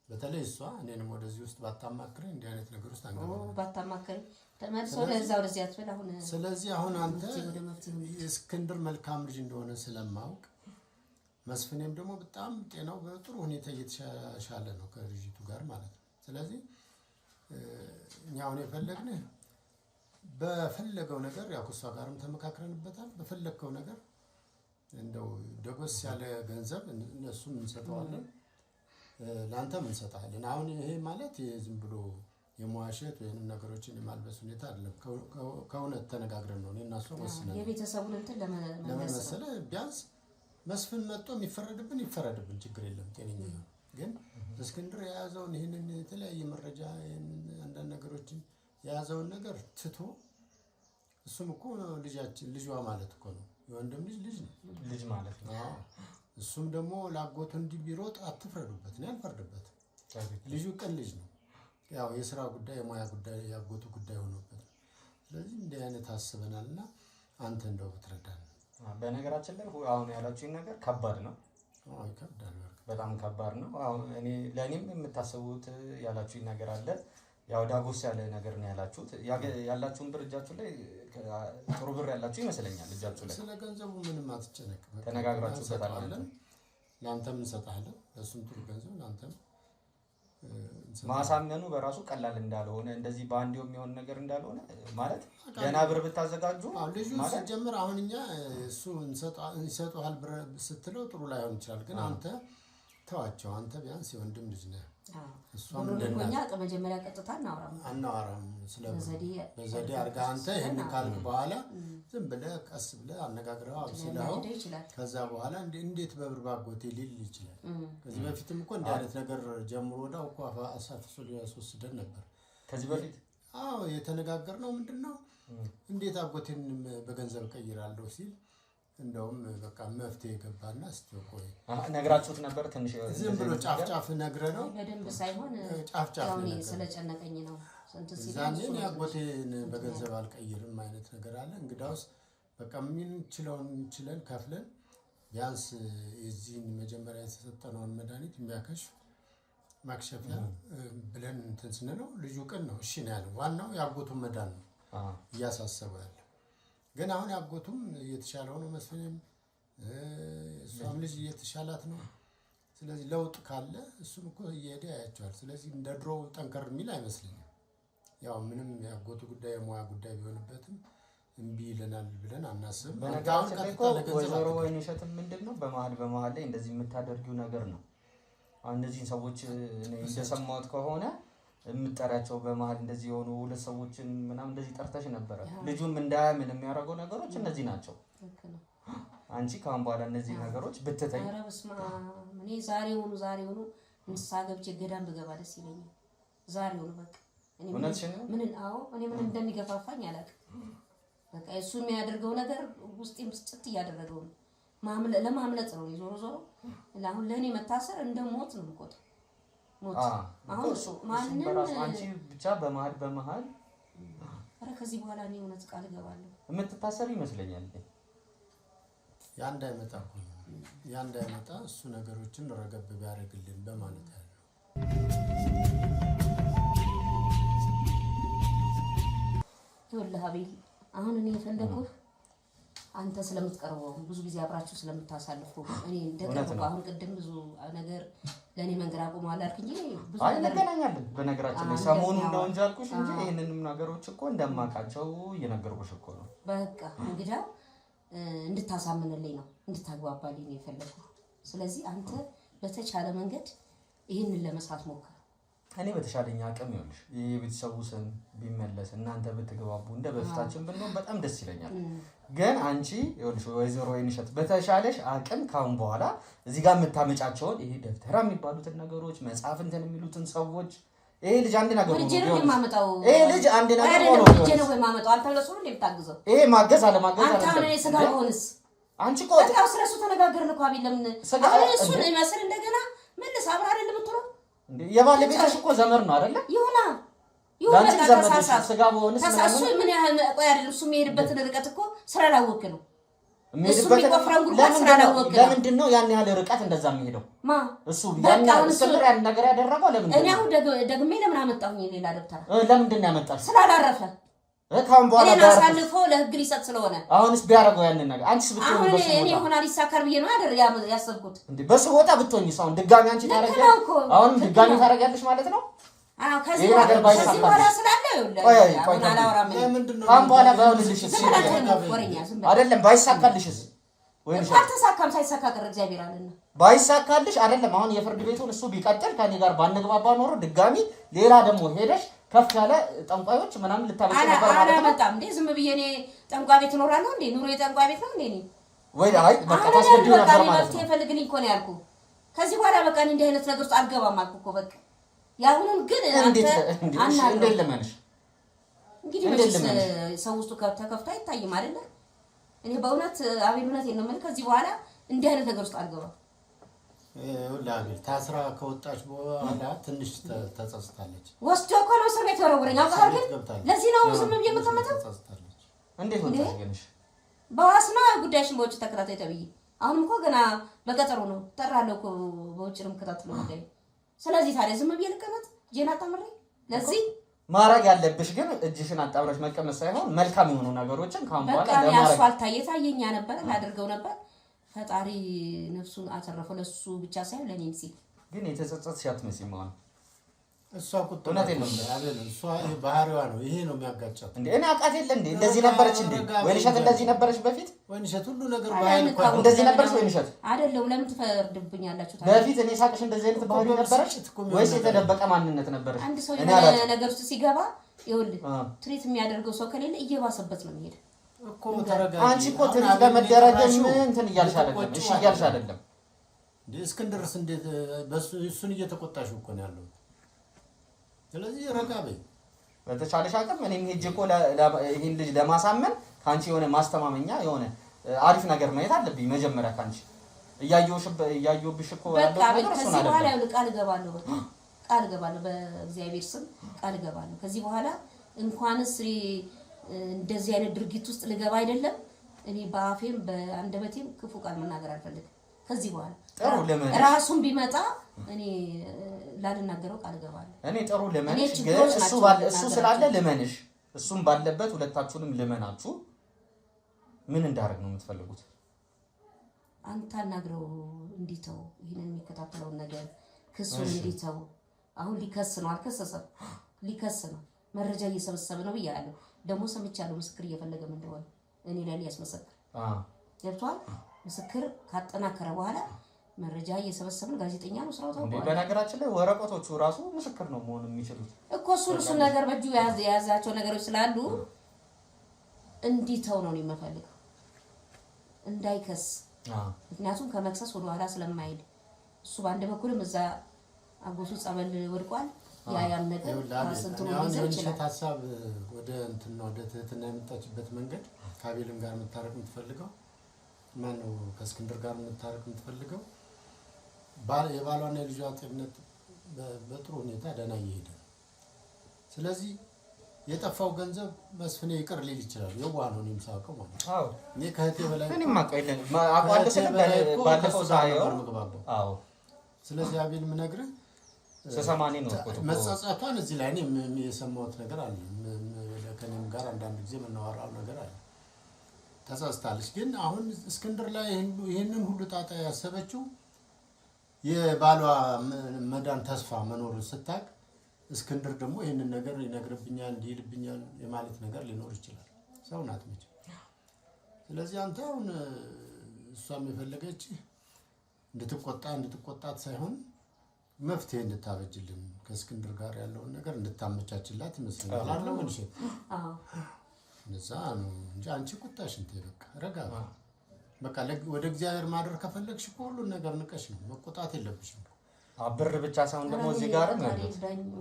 በተለይ እሷ እኔንም ወደዚህ ውስጥ ባታማክረኝ እንዲህ አይነት ነገር ውስጥ አንገባም ባታማክረኝ ተመልሶ ለዛው ለዚህ አትበል አሁን ስለዚህ አሁን አንተ እስክንድር መልካም ልጅ እንደሆነ ስለማውቅ መስፍኔም ደግሞ በጣም ጤናው በጥሩ ሁኔታ እየተሻሻለ ነው ከልጅቱ ጋር ማለት ነው ስለዚህ እኛው ነው የፈለግነው በፈለገው ነገር ያው ከሷ ጋርም ተመካክረንበታል በፈለከው ነገር እንደው ደጎስ ያለ ገንዘብ እነሱም እንሰጣለን ላንተም እንሰጣለን አሁን ይሄ ማለት ዝም ብሎ የሟሸት ወይንም ነገሮችን የማልበስ ሁኔታ አይደለም ከእውነት ተነጋግረን ነው እኔና እሷ ወስነን የቤተሰቡን እንትን ለመመሰለ ቢያንስ መስፍን መጥቶ ይፈረድብን ችግር የለም ጤነኛ ነው ግን እስክንድር የያዘውን ይሄንን የተለያየ መረጃ አንዳንድ ነገሮችን የያዘውን ነገር ትቶ እሱም እኮ ልጇ ማለት እኮ ነው የወንድም ልጅ ነው ልጅ ማለት ነው እሱም ደግሞ ላጎቱ እንዲቢሮጥ አትፍረዱበት ነው ያልፈርድበት ልጁ ቅን ልጅ ነው ያው የሥራ ጉዳይ የሙያ ጉዳይ ያጎቱ ጉዳይ ሆኖበት ስለዚህ እንደ አይነት አስበናልና አንተ እንደው ብትረዳን በነገራችን ላይ አሁን ያላችሁኝ ነገር ከባድ ነው ይከብዳል በጣም ከባድ ነው አሁን እኔ ለኔም የምታስቡት ያላችሁኝ ነገር አለ ያው ዳጎስ ያለ ነገር ነው ያላችሁት ያላችሁን ብር እጃችሁ ላይ ጥሩ ብር ያላችሁ ይመስለኛል እጃችሁ ላይ ስለ ገንዘቡ ምንም አትጨነቅ ተነጋግራችሁበታል ላንተም እንሰጣለን ለሱም ጥሩ ገንዘብ ላንተም ማሳመኑ በራሱ ቀላል እንዳልሆነ እንደዚህ ባንዲው የሚሆን ነገር እንዳልሆነ ማለት ገና ብር ብታዘጋጁ ልጁ ሲጀምር አሁን እኛ እሱ እንሰጣለን ብር ስትለው ጥሩ ላይሆን ይችላል ግን አንተ ተዋቸው አንተ ቢያንስ የወንድም ልጅ ነህ እሷም እንደኛ ከመጀመሪያ ቀጥታ አናወራም በዘዴ አድርጋ አንተ ይሄን ካልክ በኋላ ዝም ብለህ ቀስ ብለህ አነጋግረው አብስለው ከዛ በኋላ እንዴት በብር ባጎቴ ሊል ይችላል ከዚህ በፊትም እኮ እንደ አይነት ነገር ጀምሮ ወዳው እኮ አሳፍሶ ሊያስወስደን ነበር ከዚህ በፊት የተነጋገርነው ምንድነው እንዴት አጎቴን በገንዘብ ቀይራለሁ ሲል እንደውም በቃ መፍትሄ ገባና እስኪቆይ ነግራችሁት ነበር ትንሽ ዝም ብሎ ጫፍጫፍ ነግረነው በደንብ ሳይሆን ጫፍጫፍ ነው ስለጨነቀኝ ነው ዛኔ ያጎቴን በገንዘብ አልቀይርም አይነት ነገር አለ እንግዳውስ በቃ ምን ችለን ከፍለን ቢያንስ የዚህን መጀመሪያ የተሰጠነውን መድኃኒት የሚያከሽፍ ማክሸፊያ ብለን እንትን ስንለው ልጁ ቅን ነው፣ እሺ ነው ያለው። ዋናው ያጎቱን መዳን ነው እያሳሰበው ያለው። ግን አሁን ያጎቱም እየተሻለው ነው መስፍንም፣ እሷም ልጅ እየተሻላት ነው። ስለዚህ ለውጥ ካለ እሱም እኮ እየሄደ ያያቸዋል። ስለዚህ እንደ ድሮ ጠንከር የሚል አይመስለኝም። ያው ምንም ያጎቱ ጉዳይ የሙያ ጉዳይ ቢሆንበትም እምቢ ይለናል ብለን አናስብም። በነገራችን ላይ እኮ ወይዘሮ ወይንሸትም ምንድን ነው በመሀል ላይ እንደዚህ የምታደርጊው ነገር ነው። አሁን እነዚህን ሰዎች እንደሰማሁት ከሆነ የምጠሪያቸው በመሀል እንደዚህ የሆኑ ሁለት ሰዎችን ምናምን እንደዚህ ጠርተሽ ነበረ። ልጁም እንዳያምን የሚያደርገው ነገሮች እነዚህ ናቸው። አንቺ ካሁን በኋላ እነዚህ ነገሮች ብትተኝ። ኧረ በስመ አብ! እኔ ዛሬውኑ ንስሓ ገብቼ ገዳም ብገባ ደስ ይለኛል። ዛሬውኑ በቃ እኔ ምን እንደሚገፋፋኝ አላውቅም። በቃ እሱ የሚያደርገው ነገር ውስጤን ብስጭት እያደረገው ነው። ለማምለጥ ነው ዞሮ አሁን ለእኔ መታሰር እንደ ሞት ነው የምቆጥረው። ሞት አሁን እሱ አንቺ ብቻ በመሀል ኧረ ከዚህ በኋላ እኔ እውነት ቃል እገባለሁ የምትታሰር ይመስለኛል። ያ እንዳይመጣ እሱ ነገሮችን ረገብ ቢያደርግልን በማለት ያለው ይኸውልህ አቤል፣ አሁን እኔ የፈለኩህ አንተ ስለምትቀርበው ብዙ ጊዜ አብራችሁ ስለምታሳልፉ እኔ እንደቀረበ አሁን ቅድም ብዙ ነገር ለኔ መንገር አቆማለሁ አልክ እንጂ ብዙ ነገር እንገናኛለን። በነገራችን ላይ ሰሞኑን ነው እንጂ አልኩሽ እንጂ ይሄንንም ነገሮች እኮ እንደማውቃቸው እየነገርኩሽ እኮ ነው። በቃ እንግዲህ እንድታሳምንልኝ ነው እንድታግባባልኝ ነው የፈለኩት። ስለዚህ አንተ በተቻለ መንገድ ይሄንን ለመስራት ሞክር። እኔ በተሻለኝ አቅም ይኸውልሽ የቤተሰቡ ስም ቢመለስ እናንተ ብትግባቡ እንደ በፊታችን ብንሆን በጣም ደስ ይለኛል። ግን አንቺ ይኸውልሽ ወይዘሮ ወይንሸት በተሻለሽ አቅም ካሁን በኋላ እዚህ ጋር የምታመጫቸውን ይሄ ደብተራ የሚባሉትን ነገሮች መጽሐፍ እንትን የሚሉትን ሰዎች ይሄ ልጅ አንድ ነገር ነው የማመጣው። ይሄ ልጅ አንድ ነገር ነው ነው የማመጣው። አንተ ለሱ ነው የምታግዘው። ይሄ ማገዝ አለማገዝ አንተ አሁን እኔ ስጋ ሆንስ አንቺ እኮ በቃ ስለሱ ተነጋገርን እኮ አቤል። ለምን እሱ ነው የሚመስል እንደገና መልስ አብራ አይደለም የምትለው እንዴ? የባለቤትሽ እኮ ዘመር ነው አይደለ? ይሁና ስጋ በሆነስ ተሳሱ ምን ያህል ቆይ አይደለም እሱ የሚሄድበትን ርቀት እኮ ስላላወቅ ነው። ለምንድን ነው ያን ያህል ርቀት እንደዛ የሚሄደው? እሱ ያን ነገር ያደረገው ለምንድን ነው? እኔ አሁን ደግሜ ለምን አመጣሁኝ ሌላ ደብተራ? ለምንድን ነው ያመጣሽ? ስላላረፈ ካሁን በኋላ እኔ አሳልፎ ለህግ ሊሰጥ ስለሆነ አሁንስ ቢያደርገው ያንን ነገር አንቺስ ብትሆኚ በሱ እኔ ሆና ሊሳከር ብዬ ነው ያሰብኩት። እንዴ በሱ ቦታ ብትሆኚ አሁን ድጋሚ አንቺ ታረጋለሽ? አሁን ድጋሚ ታረጋለሽ ማለት ነው? አዎ ከዚህ በኋላ ስላለ ካሁን በኋላ ባይሆንልሽስ አይደለም ባይሳካልሽስ? ወይስ አልተሳካም? ሳይሳካ ቀረ እግዚአብሔር አለና ባይሳካልሽ አይደለም አሁን የፍርድ ቤቱን እሱ ቢቀጥል ከኔ ጋር ባንግባባ ኖሮ ድጋሚ ሌላ ደግሞ ሄደሽ ከፍ ያለ ጠንቋዮች ምናምን ልታመጪ ነበር ማለት ነው። አላመጣም እንዴ ዝም ብዬ እኔ ጠንቋይ ቤት እኖራለሁ እንዴ? ኑሮ የጠንቋይ ቤት ነው እንዴ? እኔ ወይ አይ በቃ ታስገድዱ ነበር ማለት ነው። ተፈልግልኝ እኮ ነው ያልኩህ። ከዚህ በኋላ በቃ እንዲህ አይነት ነገር ውስጥ አልገባም አልኩህ እኮ በቃ። ያሁኑን ግን እንዴት ለማንሽ እንግዲህ ሰው ውስጡ ተከፍቶ አይታይም አይደለ? እኔ በእውነት አቤል እውነቴን ነው የምልህ ከዚህ በኋላ እንዲህ አይነት ነገር ውስጥ አልገባም። ላቤል ታስራ ከወጣች በኋላ ትንሽ ተጸጽታለች። ወስዶ እኮ ነው እስር ቤት ወረወረኝ። አውቃለሁ ግን ለዚህ ነው ዝም ብዬ የምትመጣው። እንዴት ወጣሽ ግን? በዋስና ጉዳይሽን በውጭ ተከታታይ ተብዬ አሁንም እኮ ገና በቀጠሮ ነው ጠራለሁ እኮ በውጭ ነው የምከታተለው ጉዳይ። ስለዚህ ታዲያ ዝም ብዬ ልቀመጥ? ጄና ታምሬ ለዚህ ማረግ ያለብሽ ግን እጅሽን አጣብረሽ መቀመጥ ሳይሆን መልካም የሆኑ ነገሮችን ካሁን በኋላ ለማረግ ያስፋልታ የታየኛ ነበር ላደርገው ነበር። ፈጣሪ ነፍሱን አተረፈው ለሱ ብቻ ሳይሆን ለኔም ሲል። ግን የተጸጸትሽ አትመስይም ማለት እሷ ቁጥጥ ነው አይደል? እሷ ባህሪዋ ነው ይሄ ነው የሚያጋጫት እንዴ? እኔ አውቃት የለ እንዴ? እንደዚህ ነበረች እንዴ? ወይንሸት እንደዚህ ነበረች በፊት? ወይንሸት ሁሉ ነገር ባህሪ እኮ እንደዚህ ነበረች ወይንሸት አይደለም። ለምን ትፈርድብኛላችሁ ታዲያ? በፊት እኔ ሳቅሽ እንደዚህ አይነት ባህሪ ነበረች ወይስ የተደበቀ ማንነት ነበረች? አንድ ሰው ነገር ውስጥ ሲገባ ይኸውልህ ትሪት የሚያደርገው ሰው ከሌለ እየባሰበት ነው የሚሄድ እኮ። ተረጋጊ። አንቺ እኮ ትሪት በመደረግም እንትን እያልሽ አይደለም። እሺ እያልሽ አይደለም እንዴ? እስክንድርስ እንዴት እሱን እየተቆጣሽ እኮ ነው ያለው። ስለዚህ ረጋቤ በተቻለሽ አቅም እኔም ሄጄ እኮ ይሄን ልጅ ለማሳመን ካንቺ የሆነ ማስተማመኛ የሆነ አሪፍ ነገር ማየት አለብኝ መጀመሪያ ካንቺ እያየሁብሽ እኮ ያለው ነገር እሱ ነው። ከዚህ በኋላ ቃል እገባለሁ ቃል እገባለሁ በእግዚአብሔር ስም ቃል እገባለሁ። ከዚህ በኋላ እንኳንስ እንደዚህ አይነት ድርጊት ውስጥ ልገባ አይደለም እኔ በአፌም በአንደበቴም ክፉ ቃል መናገር አልፈልግም። ከዚህ በኋላ ጥሩ ለምን ራሱን ቢመጣ እኔ ላልናገረው ቃል ገባለሁ። እኔ ጥሩ ለምንሽ ግን እሱ ስላለ ለምንሽ እሱም ባለበት ሁለታችሁንም ለምናችሁ ምን እንዳደርግ ነው የምትፈልጉት? አንተ አናግረው እንዲተው ይሄንን የሚከታተለውን ነገር ክሱን እንዲተው። አሁን ሊከስ ነው አልከሰሰም፣ ሊከስ ነው መረጃ እየሰበሰበ ነው ብያለሁ። ደግሞ ሰምቻለሁ ምስክር እየፈለገም እንደሆነ እኔ ላይ ሊያስመሰክር ገብቷል። ምስክር ካጠናከረ በኋላ መረጃ እየሰበሰብን ጋዜጠኛ ነው ስራው ታውቋል። በነገራችን ላይ ወረቀቶቹ ራሱ ምስክር ነው መሆን የሚችሉት እኮ እሱን ነገር በእጁ የያዛቸው ነገሮች ስላሉ እንዲተው ነው የምፈልገው እንዳይከስ። ምክንያቱም ከመክሰስ ወደ ኋላ ስለማይሄድ እሱ በአንድ በኩልም እዛ አጎቱ ጸበል ወድቋል። ያን ነገር አሰንተው ነው ይችላል። ሀሳብ ወደ እንትና ወደ ትህትና የመጣችበት መንገድ ከአቤልም ጋር መታረቅ የምትፈልገው ማነው? ከእስክንድር ጋር መታረቅ የምትፈልገው የባሏና የልጇ ጤንነት በጥሩ ሁኔታ ደህና እየሄደ ነው። ስለዚህ የጠፋው ገንዘብ መስፍኔ ይቅር ሊል ይችላል። የዋህ ነው እኔም ሳውቀው ማለት ነው። አዎ እኔ ከእህቴ በላይ እኔም አውቀው ባለፈው ሳየው አዎ። ስለዚህ አቤል የምነግርህ ሰማኔ ነው መጸጸቷን እዚህ ላይ እኔ የሰማሁት ነገር አለ። ከእኔም ጋር አንዳንድ ጊዜ የምናወራው ነገር አለ። ተጸጽታለች። ግን አሁን እስክንድር ላይ ይህንን ሁሉ ጣጣ ያሰበችው የባሏ መዳን ተስፋ መኖሩን ስታውቅ እስክንድር ደግሞ ይህንን ነገር ይነግርብኛል እንዲልብኛል የማለት ነገር ሊኖር ይችላል። ሰው ናት መቼም። ስለዚህ አንተ አሁን እሷም የፈለገች እንድትቆጣት ሳይሆን መፍትሄ እንድታበጅልን ከእስክንድር ጋር ያለውን ነገር እንድታመቻችላት ይመስለኛል። አለ ወንሽ እዛ ነው እንጂ አንቺ ቁጣሽን ተይ በቃ ረጋ በቃ ወደ እግዚአብሔር ማድረግ ከፈለግሽ ሁሉን ነገር ንቀሽ ነው መቆጣት የለብሽም። ብር ብቻ ሳይሆን ደግሞ እዚህ ጋርም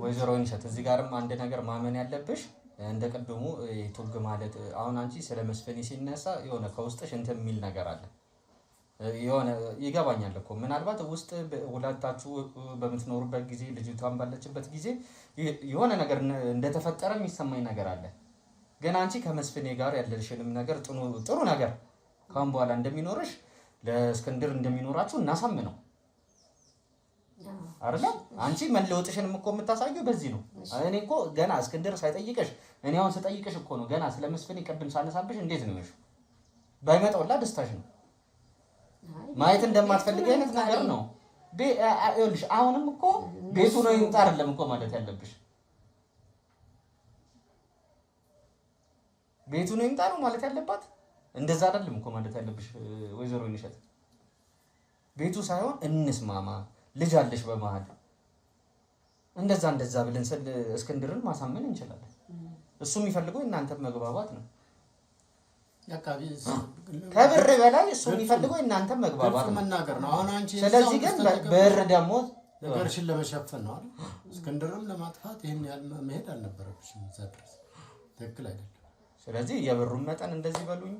ወይዘሮ ይንሸት እዚህ ጋርም አንድ ነገር ማመን ያለብሽ እንደ ቅድሙ ቱግ ማለት አሁን አንቺ ስለ መስፍኔ ሲነሳ የሆነ ከውስጥሽ እንትን የሚል ነገር አለ። የሆነ ይገባኛል እኮ ምናልባት ውስጥ ሁለታችሁ በምትኖሩበት ጊዜ ልጅቷን ባለችበት ጊዜ የሆነ ነገር እንደተፈጠረ የሚሰማኝ ነገር አለ። ግን አንቺ ከመስፍኔ ጋር ያለሽንም ነገር ጥሩ ነገር ካሁን በኋላ እንደሚኖርሽ ለእስክንድር እንደሚኖራችሁ እናሳምነው አይደል? አንቺ መለወጥሽንም እኮ የምታሳየው በዚህ ነው። እኔ እኮ ገና እስክንድር ሳይጠይቅሽ እኔ አሁን ስጠይቅሽ እኮ ነው ገና ስለ መስፍኔ ቅድም ሳነሳብሽ እንዴት ነው ይሽ ባይመጣውላ ደስታሽ ነው ማየት እንደማትፈልጊ አይነት ነገር ነው። ይኸውልሽ አሁንም እኮ ቤቱ ነው ይምጣ አይደለም እኮ ማለት ያለብሽ ቤቱ ነው ይምጣ ነው ማለት ያለባት። እንደዛ አይደለም እኮ ማለት ያለብሽ ወይዘሮ ይንሸት። ቤቱ ሳይሆን እንስማማ ልጅ አለሽ በመሃል እንደዛ ብለን ስለ እስክንድርን ማሳመን እንችላለን። እሱ የሚፈልገው እናንተ መግባባት ነው። ከብር በላይ እሱ የሚፈልገው እናንተ መግባባት ነው መናገር ነው። አሁን አንቺ ስለዚህ ግን ብር ደግሞ ነገርሽን ለመሸፈን ነው አይደል? እስክንድርን ለማጥፋት ይሄን ያህል መሄድ አልነበረብሽም። ዘድረስ ትክክል አይደለም። ስለዚህ የብሩን መጠን እንደዚህ በሉኝ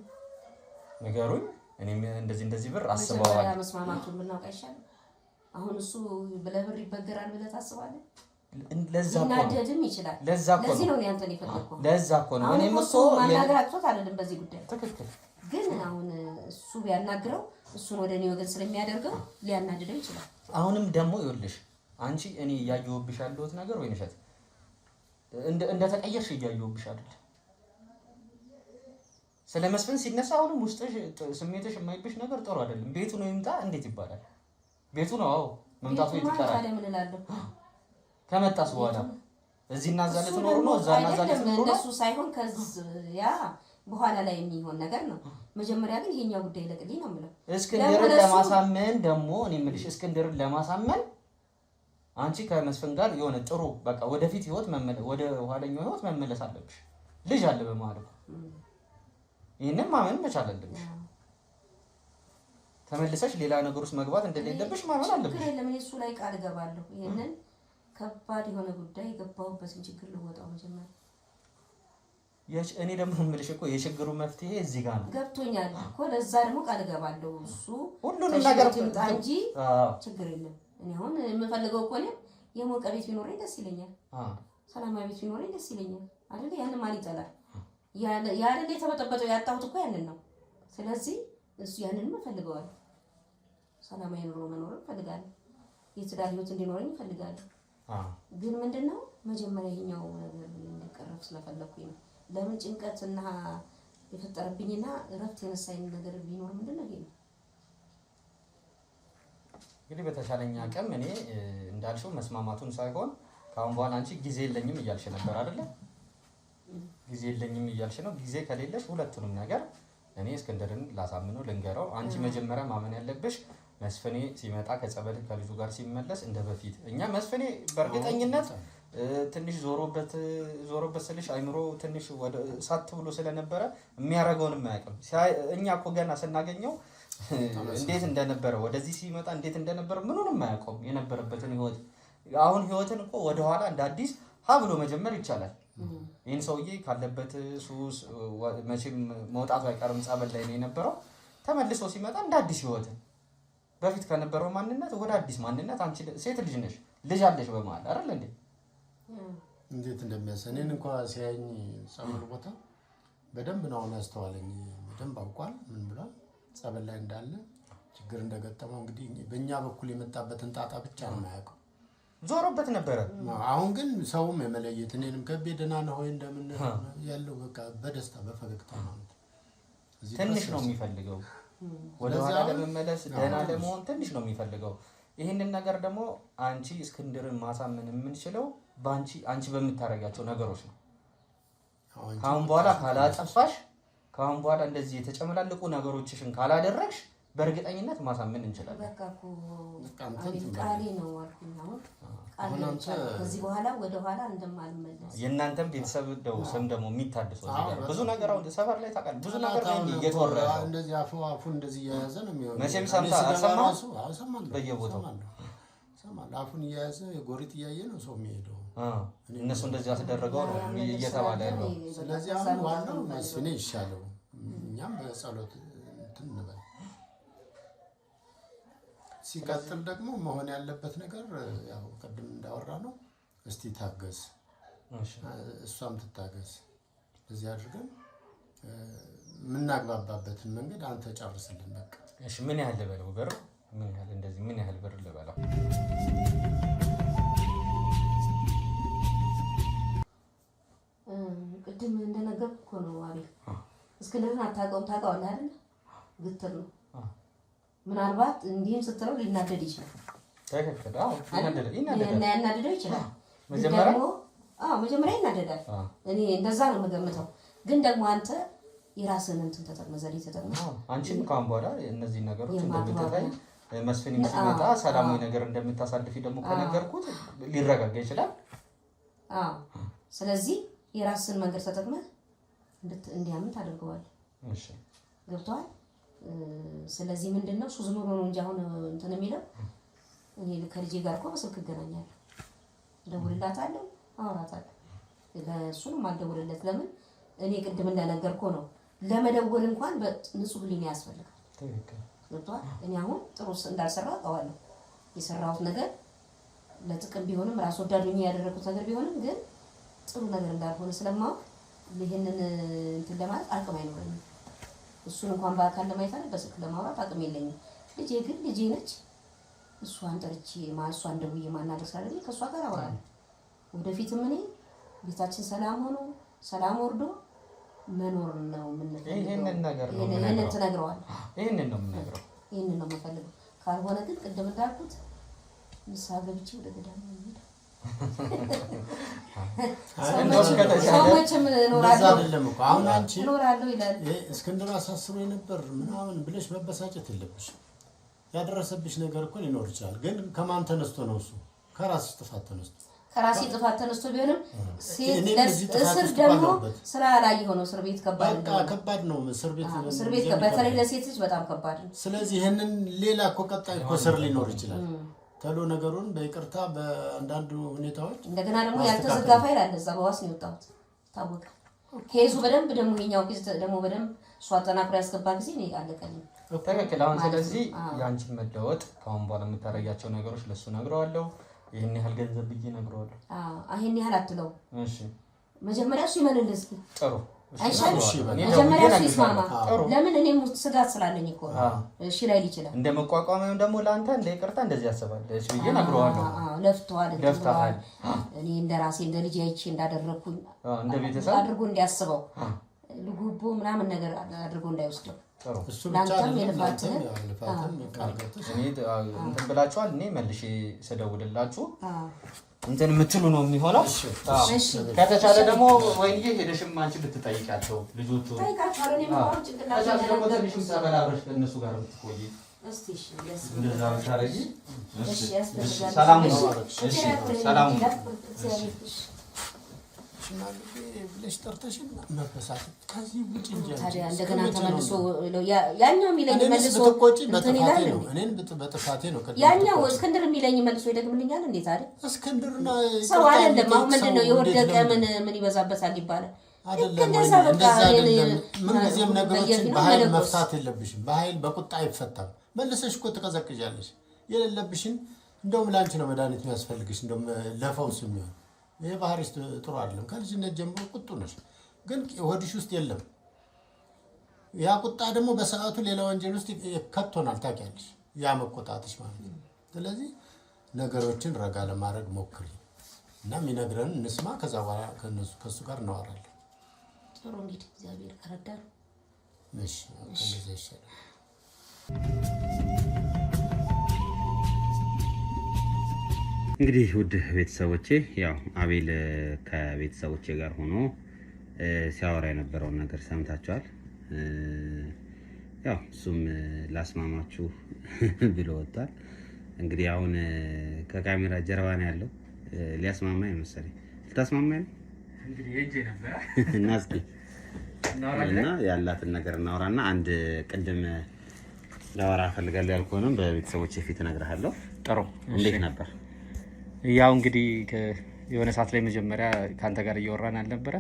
ንገሩኝ። እኔም እንደዚህ ብር አስበዋል። መስማማቱን ብናውቅ አይሻልም? አሁን እሱ ብር ይበገራል ብለህ ታስባለህ? ለዛ እኮ ይናደድም ይችላል። ለዚህ ነው ያንተን የፈለኩት። ለዛ እኮ ነው እኔም እኮ ማናገር አጥቶት አይደለም በዚህ ጉዳይ ትክክል። ግን አሁን እሱ ቢያናግረው እሱን ወደ እኔ ወገን ስለሚያደርገው ሊያናድደው ይችላል። አሁንም ደግሞ ይኸውልሽ አንቺ እኔ እያየሁብሽ ያለሁት ነገር ወይ ነሸት እንደ ተቀየርሽ እያየሁብሽ አይደል? ስለ መስፍን ሲነሳ አሁንም ውስጥሽ ስሜትሽ የማይብሽ ነገር ጥሩ አይደለም። ቤቱ ነው ይምጣ እንዴት ይባላል? ቤቱ ነው አዎ መምጣቱ ይተካራል። ምን እላለሁ ከመጣስ በኋላ እዚህና እዛ ልትኖሩ ነው እዛና እዛ ልትኖሩ ነው። እሱ ሳይሆን ያ በኋላ ላይ የሚሆን ነገር ነው። መጀመሪያ ግን ይሄኛው ጉዳይ ለቅልኝ ነው የምለው። እስክንድርን ለማሳመን ደግሞ እኔ የምልሽ እስክንድርን ለማሳመን አንቺ ከመስፍን ጋር የሆነ ጥሩ በቃ ወደፊት ህይወት ወደ ኋለኛው ህይወት መመለስ አለብሽ። ልጅ አለ በመሃል እኮ ይሄንን ማመን መቻል አለብሽ። ተመልሰሽ ሌላ ነገር ውስጥ መግባት እንደሌለብሽ ማመን አለብሽ። ለምን እሱ ላይ ቃል ገባለሁ። ይሄንን ከባድ የሆነ ጉዳይ የገባሁበትን ችግር ልወጣው መጀመሪያ እኔ ደግሞ የምልሽ እኮ የችግሩ መፍትሄ እዚህ ጋር ነው። ገብቶኛል እኮ ለዛ ደግሞ ቃል ገባለሁ። እሱ ሁሉንም ነገር ትምጣ እንጂ ችግር የለም። እኔ አሁን የምፈልገው እኮ ነው የሞቀ ቤት ቢኖረኝ ደስ ይለኛል። ሰላማዊ ቤት ቢኖረኝ ደስ ይለኛል አይደል? ያንን ማን ይጠላል? ያንን የተበጠበጠው ያጣሁት እኮ ያንን ነው። ስለዚህ እሱ ያንንም እፈልገዋለሁ። ሰላማዊ ኑሮ መኖር እፈልጋለሁ። የትዳር ህይወት እንዲኖረኝ እፈልጋለሁ። ግን ምንድነው መጀመሪያ ይሄኛው ነገር እንዲቀረፍ ስለፈለኩኝ ነው። ለምን ጭንቀትና የፈጠረብኝና እረፍት የነሳኝ ነገር ቢኖር ምንድነው ይሄ ነው። እንግዲህ በተሻለኝ አቅም እኔ እንዳልሽው መስማማቱን ሳይሆን ካሁን በኋላ አንቺ ጊዜ የለኝም እያልሽ ነበር አይደለ? ጊዜ የለኝም እያልሽ ነው። ጊዜ ከሌለሽ ሁለቱንም ነገር እኔ እስክንድርን ላሳምነው ልንገረው። አንቺ መጀመሪያ ማመን ያለብሽ መስፍኔ ሲመጣ ከጸበል ከልጁ ጋር ሲመለስ እንደ በፊት እኛ መስፍኔ በእርግጠኝነት ትንሽ ዞሮበት ስልሽ አይምሮ ትንሽ ወደ ሳት ብሎ ስለነበረ የሚያደርገውን አያውቅም። እኛ እኮ ገና ስናገኘው እንዴት እንደነበረ ወደዚህ ሲመጣ እንዴት እንደነበረ ምኑንም አያውቀውም የነበረበትን ህይወት። አሁን ህይወትን እኮ ወደኋላ እንደ አዲስ ሀ ብሎ መጀመር ይቻላል። ይህን ሰውዬ ካለበት ሱስ መቼም መውጣቱ አይቀርም። ጸበል ላይ ነው የነበረው። ተመልሶ ሲመጣ እንደ አዲስ ህይወትን በፊት ከነበረው ማንነት ወደ አዲስ ማንነት። አንቺ ሴት ልጅ ነሽ፣ ልጅ አለሽ በመሀል አይደል እንዴ? እንዴት እንደሚያሰነን እንኳን ሲያኝ ጸበል ቦታ በደንብ ነው ያስተዋለኝ። በደንብ አውቋል። ምን ብሏል? ጸበል ላይ እንዳለ ችግር እንደገጠመው እንግዲህ በእኛ በኩል የመጣበትን ጣጣ ብቻ ነው የማያውቀው። ዞሮበት ነበረ። አሁን ግን ሰውም የመለየት እኔንም ከቤ ደህና ነው ወይ እንደምን ያለው በቃ በደስታ በፈገግታ ማለት ትንሽ ነው የሚፈልገው። ወደ ኋላ ለመመለስ ደህና ለመሆን ትንሽ ነው የሚፈልገው። ይሄንን ነገር ደግሞ አንቺ እስክንድርን ማሳመን የምንችለው አንቺ በምታረጋቸው ነገሮች ነው። ካሁን በኋላ ካላጠፋሽ፣ ካሁን በኋላ እንደዚህ የተጨመላለቁ ነገሮችሽን ካላደረግሽ በእርግጠኝነት ማሳመን እንችላለን። በቃ እኮ ቃሌ ነው አልኩኝ። አሁን ከዚህ በኋላ ወደ ኋላ እንደማልመለስ የእናንተም ቤተሰብ ደው ስም ደግሞ የሚታደሰው ነገር ብዙ ነገር አሁን ሰፈር ላይ ታውቃለህ፣ ብዙ ነገር ላይ እየተወራ ነው። እንደዚህ አፉን እንደዚህ እየያዘ ነው የሚሆነው። መቼም ሰምታ አልሰማህም? በየቦታው ሰማለሁ። አፉን እየያዘ የጎሪጥ እያየ ነው ሰው የሚሄደው። እነሱ እንደዚህ አስደረገው ነው እየተባለ ያለው። ስለዚህ አሁን ዋናው መስፍኔ ይሻለው፣ እኛም በጸሎት እንትን እንበል። ሲቀጥል ደግሞ መሆን ያለበት ነገር ያው ቅድም እንዳወራ ነው። እስቲ ታገስ፣ እሷም ትታገስ። እዚህ አድርገን የምናግባባበትን መንገድ አንተ ጨርስልን በቃ። እሺ ምን ያህል ልበለው ብር? ምን ያህል እንደዚህ ምን ያህል ብር ልበለው? ቅድም እንደነገርኩህ እኮ ነው አቤል። እስክንድርን አታውቀውም? ታውቀዋለህ አይደል? ግትር ነው። ምናልባት እንዲህም ስትለው ሊናደድ ይችላል። ትክክል። አዎ ያናደደው ይችላል። መጀመሪያ ይናደዳል። እኔ እንደዛ ነው የምገምተው። ግን ደግሞ አንተ የራስህን እንትን ተጠቅመህ ዘዴ ተጠቅመህ አንቺም ካሁን በኋላ እነዚህ ነገሮች እንደምትታይ መስፍን ሲመጣ ሰላማዊ ነገር እንደምታሳልፊ ደግሞ ከነገርኩት ሊረጋጋ ይችላል። ስለዚህ የራስህን መንገድ ተጠቅመህ እንዲያምን ታደርገዋለህ። እሺ ገብቶሃል? ስለዚህ ምንድነው እሱ ዝም ብሎ ነው እንጂ አሁን እንትን የሚለው እኔ ከልጄ ጋር እኮ በስልክ እገናኛለሁ፣ እደውልላታለሁ፣ አወራታለሁ። ለእሱንም አልደውልለት። ለምን እኔ ቅድም እንደነገርኩህ ነው ለመደወል እንኳን በንጹህ ህሊና ያስፈልጋል። ገብቶሃል? እኔ አሁን ጥሩ እንዳልሰራሁ አውቃለሁ። የሰራሁት ነገር ለጥቅም ቢሆንም ራስ ወዳድ ሆኜ ያደረኩት ነገር ቢሆንም ግን ጥሩ ነገር እንዳልሆነ ስለማውቅ ይሄንን እንትን ለማለት አቅም አይኖረኝም። እሱን እንኳን በአካል ለማየት አይደል በስልክ ለማውራት አቅም የለኝም። ልጄ ግን ልጄ ነች። እሷን ጠርቼ እሷን ደውዬ ማናደር ስላለኝ ከእሷ ጋር አወራለሁ። ወደፊትም እኔ ቤታችን ሰላም ሆኖ ሰላም ወርዶ መኖር ነው የምንፈልገው። ይሄንን ነገር ነው ይሄንን ትነግረዋለህ። ይሄንን ነው የምነግረው። ይሄንን ነው የምፈልገው። ካልሆነ ግን ቅድም እንዳልኩት ንስሓ ገብቼ ወደ ገዳም ነው የምሄደው። እስክንድር አሳስሮ የነበር ምናምን ብለሽ መበሳጨት የለብሽም። ያደረሰብሽ ነገር እኮ ሊኖር ይችላል። ግን ከማን ተነስቶ ነው? እሱ ከራስሽ ጥፋት ተነስቶ ከራሴ ጥፋት ተነስቶ ቢሆንም እስር ደግሞ ስራ ላይ ሆኖ እስር ቤት ከባድ ነው። እስር ቤት በተለይ ለሴት ልጅ በጣም ከባድ ነው። ስለዚህ ይሄንን ሌላ እኮ ቀጣይ እኮ እስር ሊኖር ይችላል። ተሎ ነገሩን በይቅርታ በአንዳንድ ሁኔታዎች እንደገና ደግሞ ያልተዘጋ ፋይል አለ። እዛ በዋስ ነው የወጣሁት ታወቀ። ኬዙ በደንብ ደግሞ ይሄኛው ኬዝ ደግሞ በደንብ እሷ አጠናክሮ ያስገባ ጊዜ ነው ያለቀልኝ። ትክክል። አሁን ስለዚህ ያንቺን መለወጥ ከአሁን በኋላ የምታረጋቸው ነገሮች ለሱ ነግረዋለሁ። ይሄን ያህል ገንዘብ ብዬ ነግረዋለሁ። ይሄን ያህል አትለው። እሺ መጀመሪያ እሱ ይመልልህ እስኪ። ጥሩ መጀመሪያ እሱ ይስማማ። ለምን እኔም ስጋት ስላለኝ እኮ እሺ ላይ ይችላል እንደ መቋቋምም ደግሞ ለአንተ እንደ ይቅርታ እንደዚህ ያስባለች ብዬ ነግረዋለሁ። ለፍቷል እኔ እንደራሴ እንደ ልጅ አይቼ እንዳደረኩኝ እንደ ቤተሰብ አድርጎ እንዲያስበው ልጉቦ ምናምን ነገር አድርጎ እንዳይወስደው እሱ ብቻ የልፋትህ እንትን ብላችኋል። እኔ መልሼ ስደውልላችሁ እንትን የምትሉ ነው የሚሆነው። ከተቻለ ደግሞ ወይኔ ሄደሽም አንቺ ብትጠይቃቸው ልጆቹ ደግሞ ትንሽም ጸበል አብረሽ ከእነሱ ጋር ብትቆይ እንደዛ ብታረጊ ሰላም ነው። ሰላም ነው። ብለሽ ጠርተሽ መበሳት ከዚህ ውጭ እንጂ ታዲያ እንደገና ተመልሶ ያኛው የሚለኝ መልሶ እንትን ይላል። እኔን በጥፋቴ ነው ያኛው እስክንድር የሚለኝ መልሶ ይደግምልኛል። እንዴት አይደል እስክንድርና ሰው አይደለም። አሁን ምንድነው የወደቀ ምን ይበዛበታል ይባላል አይደለም። እንደዛ አይደለም። ምን ጊዜም ነገሮችን በኃይል መፍታት የለብሽም። በኃይል በቁጣ አይፈታም። መልሰሽ እኮ ትቀዘቅዣለሽ። የሌለብሽን እንደውም ላንቺ ነው መድኃኒት የሚያስፈልግሽ እንደውም ለፈውስ የሚሆን ይሄ ባህሪሽ ጥሩ አይደለም። ከልጅነት ጀምሮ ቁጡ ነሽ፣ ግን ሆድሽ ውስጥ የለም። ያ ቁጣ ደግሞ በሰዓቱ ሌላ ወንጀል ውስጥ ከቶናል። ታውቂያለሽ፣ ያ መቆጣትሽ ማለት ነው። ስለዚህ ነገሮችን ረጋ ለማድረግ ሞክሪ እና የሚነግረን እንስማ። ከዛ በኋላ ከሱ ጋር እናወራለን። ጥሩ እንግዲህ እግዚአብሔር ከረዳን እሺ፣ ከዚህ ይሻላል። እንግዲህ ውድ ቤተሰቦቼ ያው አቤል ከቤተሰቦቼ ጋር ሆኖ ሲያወራ የነበረውን ነገር ሰምታችኋል። ያው እሱም ላስማማችሁ ብሎ ወጣል። እንግዲህ አሁን ከካሜራ ጀርባ ነው ያለው። ሊያስማማኝ መሰለኝ። ልታስማማኝ ነው እንግዲህ ሄጄ ነበር እና እስኪ እና ያላትን ነገር እናወራና አንድ ቅድም ላወራ ፈልጋለሁ ያልኩህንም በቤተሰቦቼ ፊት እነግርሃለሁ። ጥሩ እንዴት ነበር? ያው እንግዲህ የሆነ ሰዓት ላይ መጀመሪያ ካንተ ጋር እያወራን አልነበረ?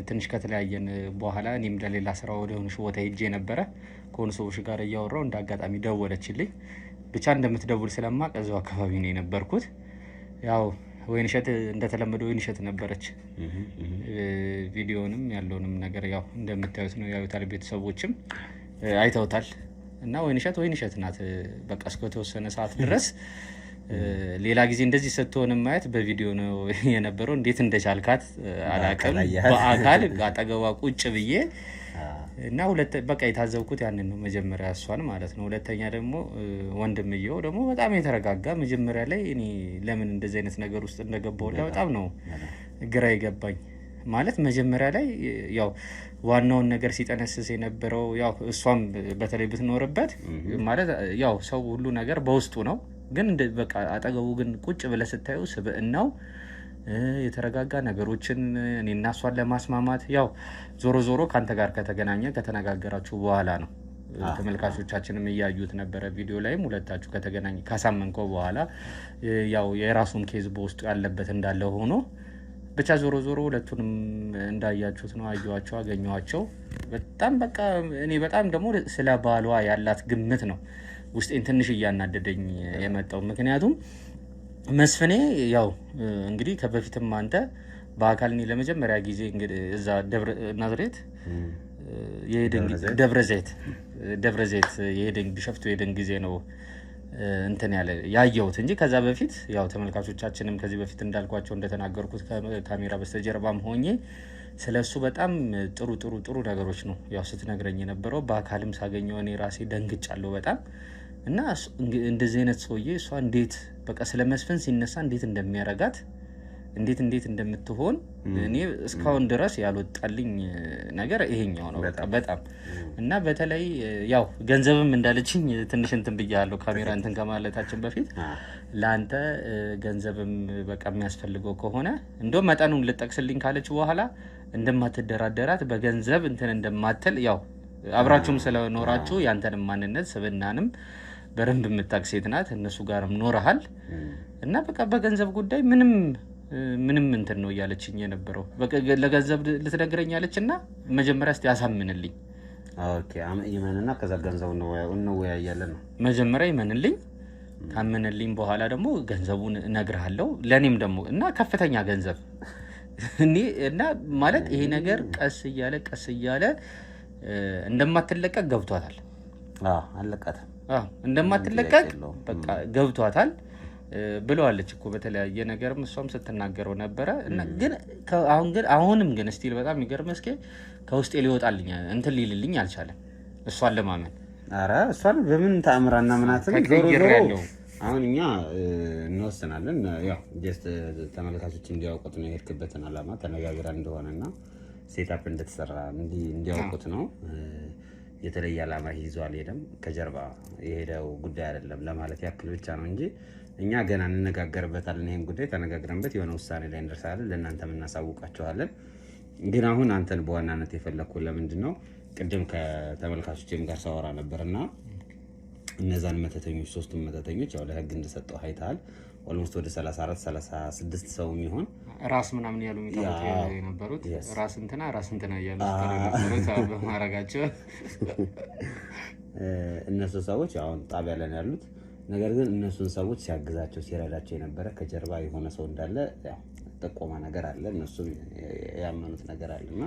ትንሽ ከተለያየን በኋላ እኔም ለሌላ ስራ ወደ ሆነሽ ቦታ ሄጄ ነበረ። ከሆኑ ሰዎች ጋር እያወራው እንደ አጋጣሚ ደወለችልኝ። ብቻ እንደምትደውል ስለማቅ እዛው አካባቢ ነው የነበርኩት። ያው ወይንሸት እንደተለመደው ወይንሸት ነበረች። ቪዲዮንም ያለውንም ነገር ያው እንደምታዩት ነው ያዩታል፣ ቤተሰቦችም አይተውታል። እና ወይንሸት ናት። በቃ እስከተወሰነ ሰዓት ድረስ ሌላ ጊዜ እንደዚህ ስትሆን ማየት በቪዲዮ ነው የነበረው። እንዴት እንደቻልካት አላውቅም። በአካል አጠገቧ ቁጭ ብዬ እና በቃ የታዘብኩት ያንን ነው። መጀመሪያ እሷን ማለት ነው። ሁለተኛ ደግሞ ወንድምየው ደግሞ በጣም የተረጋጋ። መጀመሪያ ላይ እኔ ለምን እንደዚህ አይነት ነገር ውስጥ እንደገባሁ በጣም ነው ግራ የገባኝ። ማለት መጀመሪያ ላይ ያው ዋናውን ነገር ሲጠነስስ የነበረው ያው እሷም በተለይ ብትኖርበት ማለት ያው ሰው ሁሉ ነገር በውስጡ ነው። ግን በቃ አጠገቡ ግን ቁጭ ብለህ ስታዩ ስብዕናው የተረጋጋ ነገሮችን እኔና እሷን ለማስማማት ያው ዞሮ ካንተ ጋር ከተነጋገራችሁ በኋላ ነው። ተመልካቾቻችንም እያዩት ነበረ። ቪዲዮ ላይም ሁለታችሁ ካሳመንከው በኋላ ያው የራሱን ኬዝ በውስጡ ያለበት እንዳለ ሆኖ ብቻ ዞሮ ሁለቱንም እንዳያችሁት ነው። አየኋቸው፣ አገኘኋቸው። በጣም በቃ እኔ በጣም ደግሞ ስለ ባሏ ያላት ግምት ነው ውስጤን ትንሽ እያናደደኝ የመጣው። ምክንያቱም መስፍኔ ያው እንግዲህ ከበፊትም አንተ በአካል እኔ ለመጀመሪያ ጊዜ እንግዲህ እዛ ናዝሬት ደብረ ዘይት የሄደን ቢሸፍቱ የሄደን ጊዜ ነው እንትን ያየሁት እንጂ ከዛ በፊት ያው ተመልካቾቻችንም ከዚህ በፊት እንዳልኳቸው እንደተናገርኩት ካሜራ በስተጀርባም ሆኜ ስለሱ በጣም ጥሩ ነገሮች ነው ያው ስትነግረኝ የነበረው። በአካልም ሳገኘው እኔ ራሴ ደንግጫለሁ በጣም። እና እንደዚህ አይነት ሰውዬ እሷ እንዴት በቃ ስለ መስፍን ሲነሳ እንዴት እንደሚያረጋት እንዴት እንደምትሆን እኔ እስካሁን ድረስ ያልወጣልኝ ነገር ይሄኛው ነው በጣም። እና በተለይ ያው ገንዘብም እንዳለችኝ ትንሽ እንትን ብያለሁ ካሜራ እንትን ከማለታችን በፊት ለአንተ ገንዘብም በቃ የሚያስፈልገው ከሆነ እንደው መጠኑን ልጠቅስልኝ ካለች በኋላ እንደማትደራደራት በገንዘብ እንትን እንደማትል ያው አብራችሁም ስለኖራችሁ ያንተንም ማንነት ስብናንም በረንብ የምታውቅ ሴት ናት። እነሱ ጋርም ኖረሃል እና በቃ በገንዘብ ጉዳይ ምንም እንትን ነው እያለችኝ የነበረው። ለገንዘብ ልትነግረኝ ያለች እና መጀመሪያ እስቲ ያሳምንልኝ። ኦኬ ይመንና ከዛ ገንዘቡ እንወያያለን ነው። መጀመሪያ ይመንልኝ፣ ካመንልኝ በኋላ ደግሞ ገንዘቡን እነግርሃለሁ። ለኔም ደግሞ እና ከፍተኛ ገንዘብ እና ማለት ይሄ ነገር ቀስ እያለ እንደማትለቀቅ ገብቷታል። አለቀተ እንደማትለቀቅ በቃ ገብቷታል ብለዋለች እኮ በተለያየ ነገርም እሷም ስትናገረው ነበረ። እና ግን አሁንም ግን ስቲል በጣም የሚገርም እስኪ ከውስጤ ሊወጣልኝ እንትን ሊልልኝ አልቻለም እሷን ለማመን። ኧረ እሷን በምን ተአምራና ምናትን ያለው አሁን እኛ እንወስናለን። ያው ጀስት ተመልካቾች እንዲያውቁት ነው የሄድክበትን ዓላማ ተነጋግረን እንደሆነና ሴታፕ እንደተሰራ እንዲያውቁት ነው። የተለየ ዓላማ ይዟል አልሄደም፣ ከጀርባ የሄደው ጉዳይ አይደለም ለማለት ያክል ብቻ ነው እንጂ እኛ ገና እንነጋገርበታለን። ይሄን ጉዳይ ተነጋግረንበት የሆነ ውሳኔ ላይ እንደርሳለን፣ ለእናንተም እናሳውቃችኋለን። ግን አሁን አንተን በዋናነት የፈለግኩት ለምንድን ነው ቅድም ከተመልካቾችም ጋር ሳወራ ነበርና እነዛን መተተኞች ሶስቱም መተተኞች ያው ለህግ እንደሰጠው አይተሃል። ኦልሞስት ወደ 34 36 ሰው የሚሆን ራስ ምናምን ያሉ የሚታወቁ የነበሩት ራስ እንትና እያሉ በማረጋቸው እነሱ ሰዎች አሁን ጣቢያ ላይ ያሉት። ነገር ግን እነሱን ሰዎች ሲያግዛቸው ሲረዳቸው የነበረ ከጀርባ የሆነ ሰው እንዳለ ያው ጥቆማ ነገር አለ፣ እነሱም ያመኑት ነገር አለና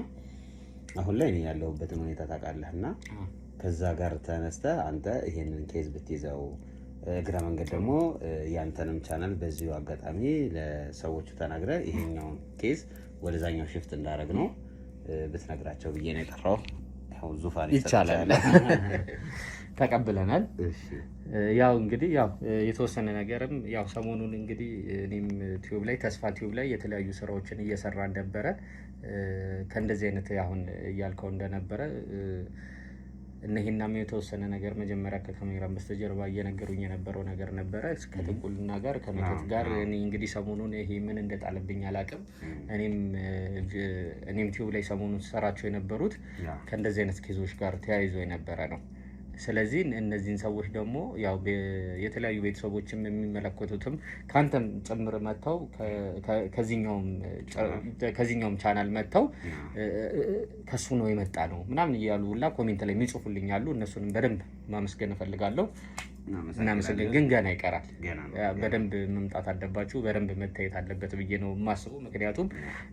አሁን ላይ እኔ ያለሁበትን ሁኔታ ታውቃለህና ከዛ ጋር ተነስተ አንተ ይሄንን ኬዝ ብትይዘው እግረ መንገድ ደግሞ ያንተንም ቻናል በዚሁ አጋጣሚ ለሰዎቹ ተናግረ ይሄኛውን ኬዝ ወደዛኛው ሽፍት እንዳደረግ ነው ብትነግራቸው ብዬ ነው የጠራው። ያው ዙፋን ይቻላል ተቀብለናል። ያው እንግዲህ ያው የተወሰነ ነገርም ያው ሰሞኑን እንግዲህ እኔም ቲዩብ ላይ ተስፋ ቲዩብ ላይ የተለያዩ ስራዎችን እየሰራ እንደነበረ ከእንደዚህ አይነት አሁን እያልከው እንደነበረ እነዚህናም የተወሰነ ነገር መጀመሪያ ከካሜራ በስተጀርባ እየነገሩኝ የነበረው ነገር ነበረ ከጥንቁልና ጋር ከመተት ጋር። እኔ እንግዲህ ሰሞኑን ይሄ ምን እንደጣለብኝ አላውቅም። እኔም ቲዩብ ላይ ሰሞኑን ሰራቸው የነበሩት ከእንደዚህ አይነት ኬዞች ጋር ተያይዞ የነበረ ነው። ስለዚህ እነዚህን ሰዎች ደግሞ ያው የተለያዩ ቤተሰቦችም የሚመለከቱትም ካንተም ጭምር መጥተው ከዚህኛውም ቻናል መጥተው ከሱ ነው የመጣ ነው ምናምን እያሉ ሁላ ኮሜንት ላይ የሚጽፉልኝ አሉ። እነሱንም በደንብ ማመስገን እፈልጋለሁ። እናመሰግን። ግን ገና ይቀራል። በደንብ መምጣት አለባችሁ፣ በደንብ መታየት አለበት ብዬ ነው የማስበው። ምክንያቱም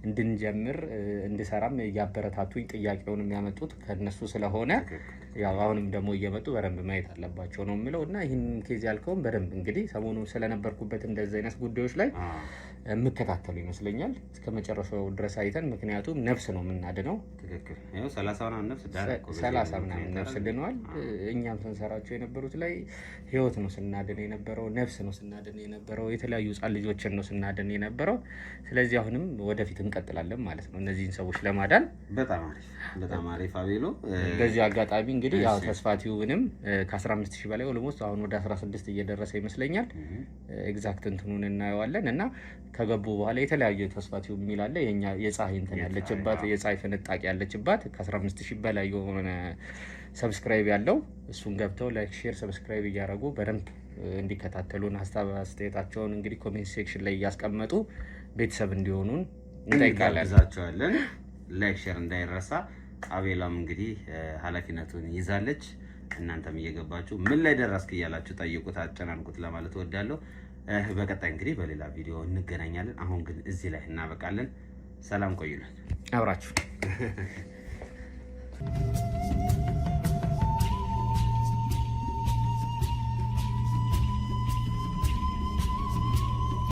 እንድንጀምር እንድሰራም እያበረታቱኝ ጥያቄውን የሚያመጡት ከነሱ ስለሆነ ያው አሁንም ደግሞ እየመጡ በደንብ ማየት አለባቸው ነው የምለው። እና ይህን ኬዝ ያልከውን በደንብ እንግዲህ ሰሞኑን ስለነበርኩበት እንደዚህ አይነት ጉዳዮች ላይ የምከታተሉ ይመስለኛል እስከ መጨረሻው ድረስ አይተን። ምክንያቱም ነፍስ ነው የምናድነው። ትክክል። 30 ምናምን ነፍስ ድነዋል። እኛም ስንሰራቸው የነበሩት ላይ ህይወት ነው ስናድን የነበረው፣ ነፍስ ነው ስናድን የነበረው፣ የተለያዩ ህጻን ልጆችን ነው ስናድን የነበረው። ስለዚህ አሁንም ወደፊት እንቀጥላለን ማለት ነው እነዚህን ሰዎች ለማዳን። በጣም አሪፍ አቤሎ። በዚህ አጋጣሚ እንግዲህ ያው ተስፋ ቲዩብንም ከ15000 በላይ ኦልሞስት አሁን ወደ 16 እየደረሰ ይመስለኛል። ኤግዛክት እንትኑን እናየዋለን እና ከገቡ በኋላ የተለያዩ ተስፋ ቲዩብ የሚል አለ። የኛ የፀሐይ እንትን ያለችባት የፀሐይ ፍንጣቂ ያለችባት ከ15000 በላይ የሆነ ሰብስክራይብ ያለው እሱን ገብተው ላይክ፣ ሼር፣ ሰብስክራይብ እያደረጉ በደንብ እንዲከታተሉን ሀሳብ አስተያየታቸውን እንግዲህ ኮሜንት ሴክሽን ላይ እያስቀመጡ ቤተሰብ እንዲሆኑን እንጠይቃለን። ላይክ ሼር እንዳይረሳ። አቤላም እንግዲህ ኃላፊነቱን ይዛለች። እናንተም እየገባችሁ ምን ላይ ደረስክ እያላችሁ ጠይቁት፣ አጨናንቁት ለማለት እወዳለሁ። በቀጣይ እንግዲህ በሌላ ቪዲዮ እንገናኛለን። አሁን ግን እዚህ ላይ እናበቃለን። ሰላም ቆዩልን። አብራችሁ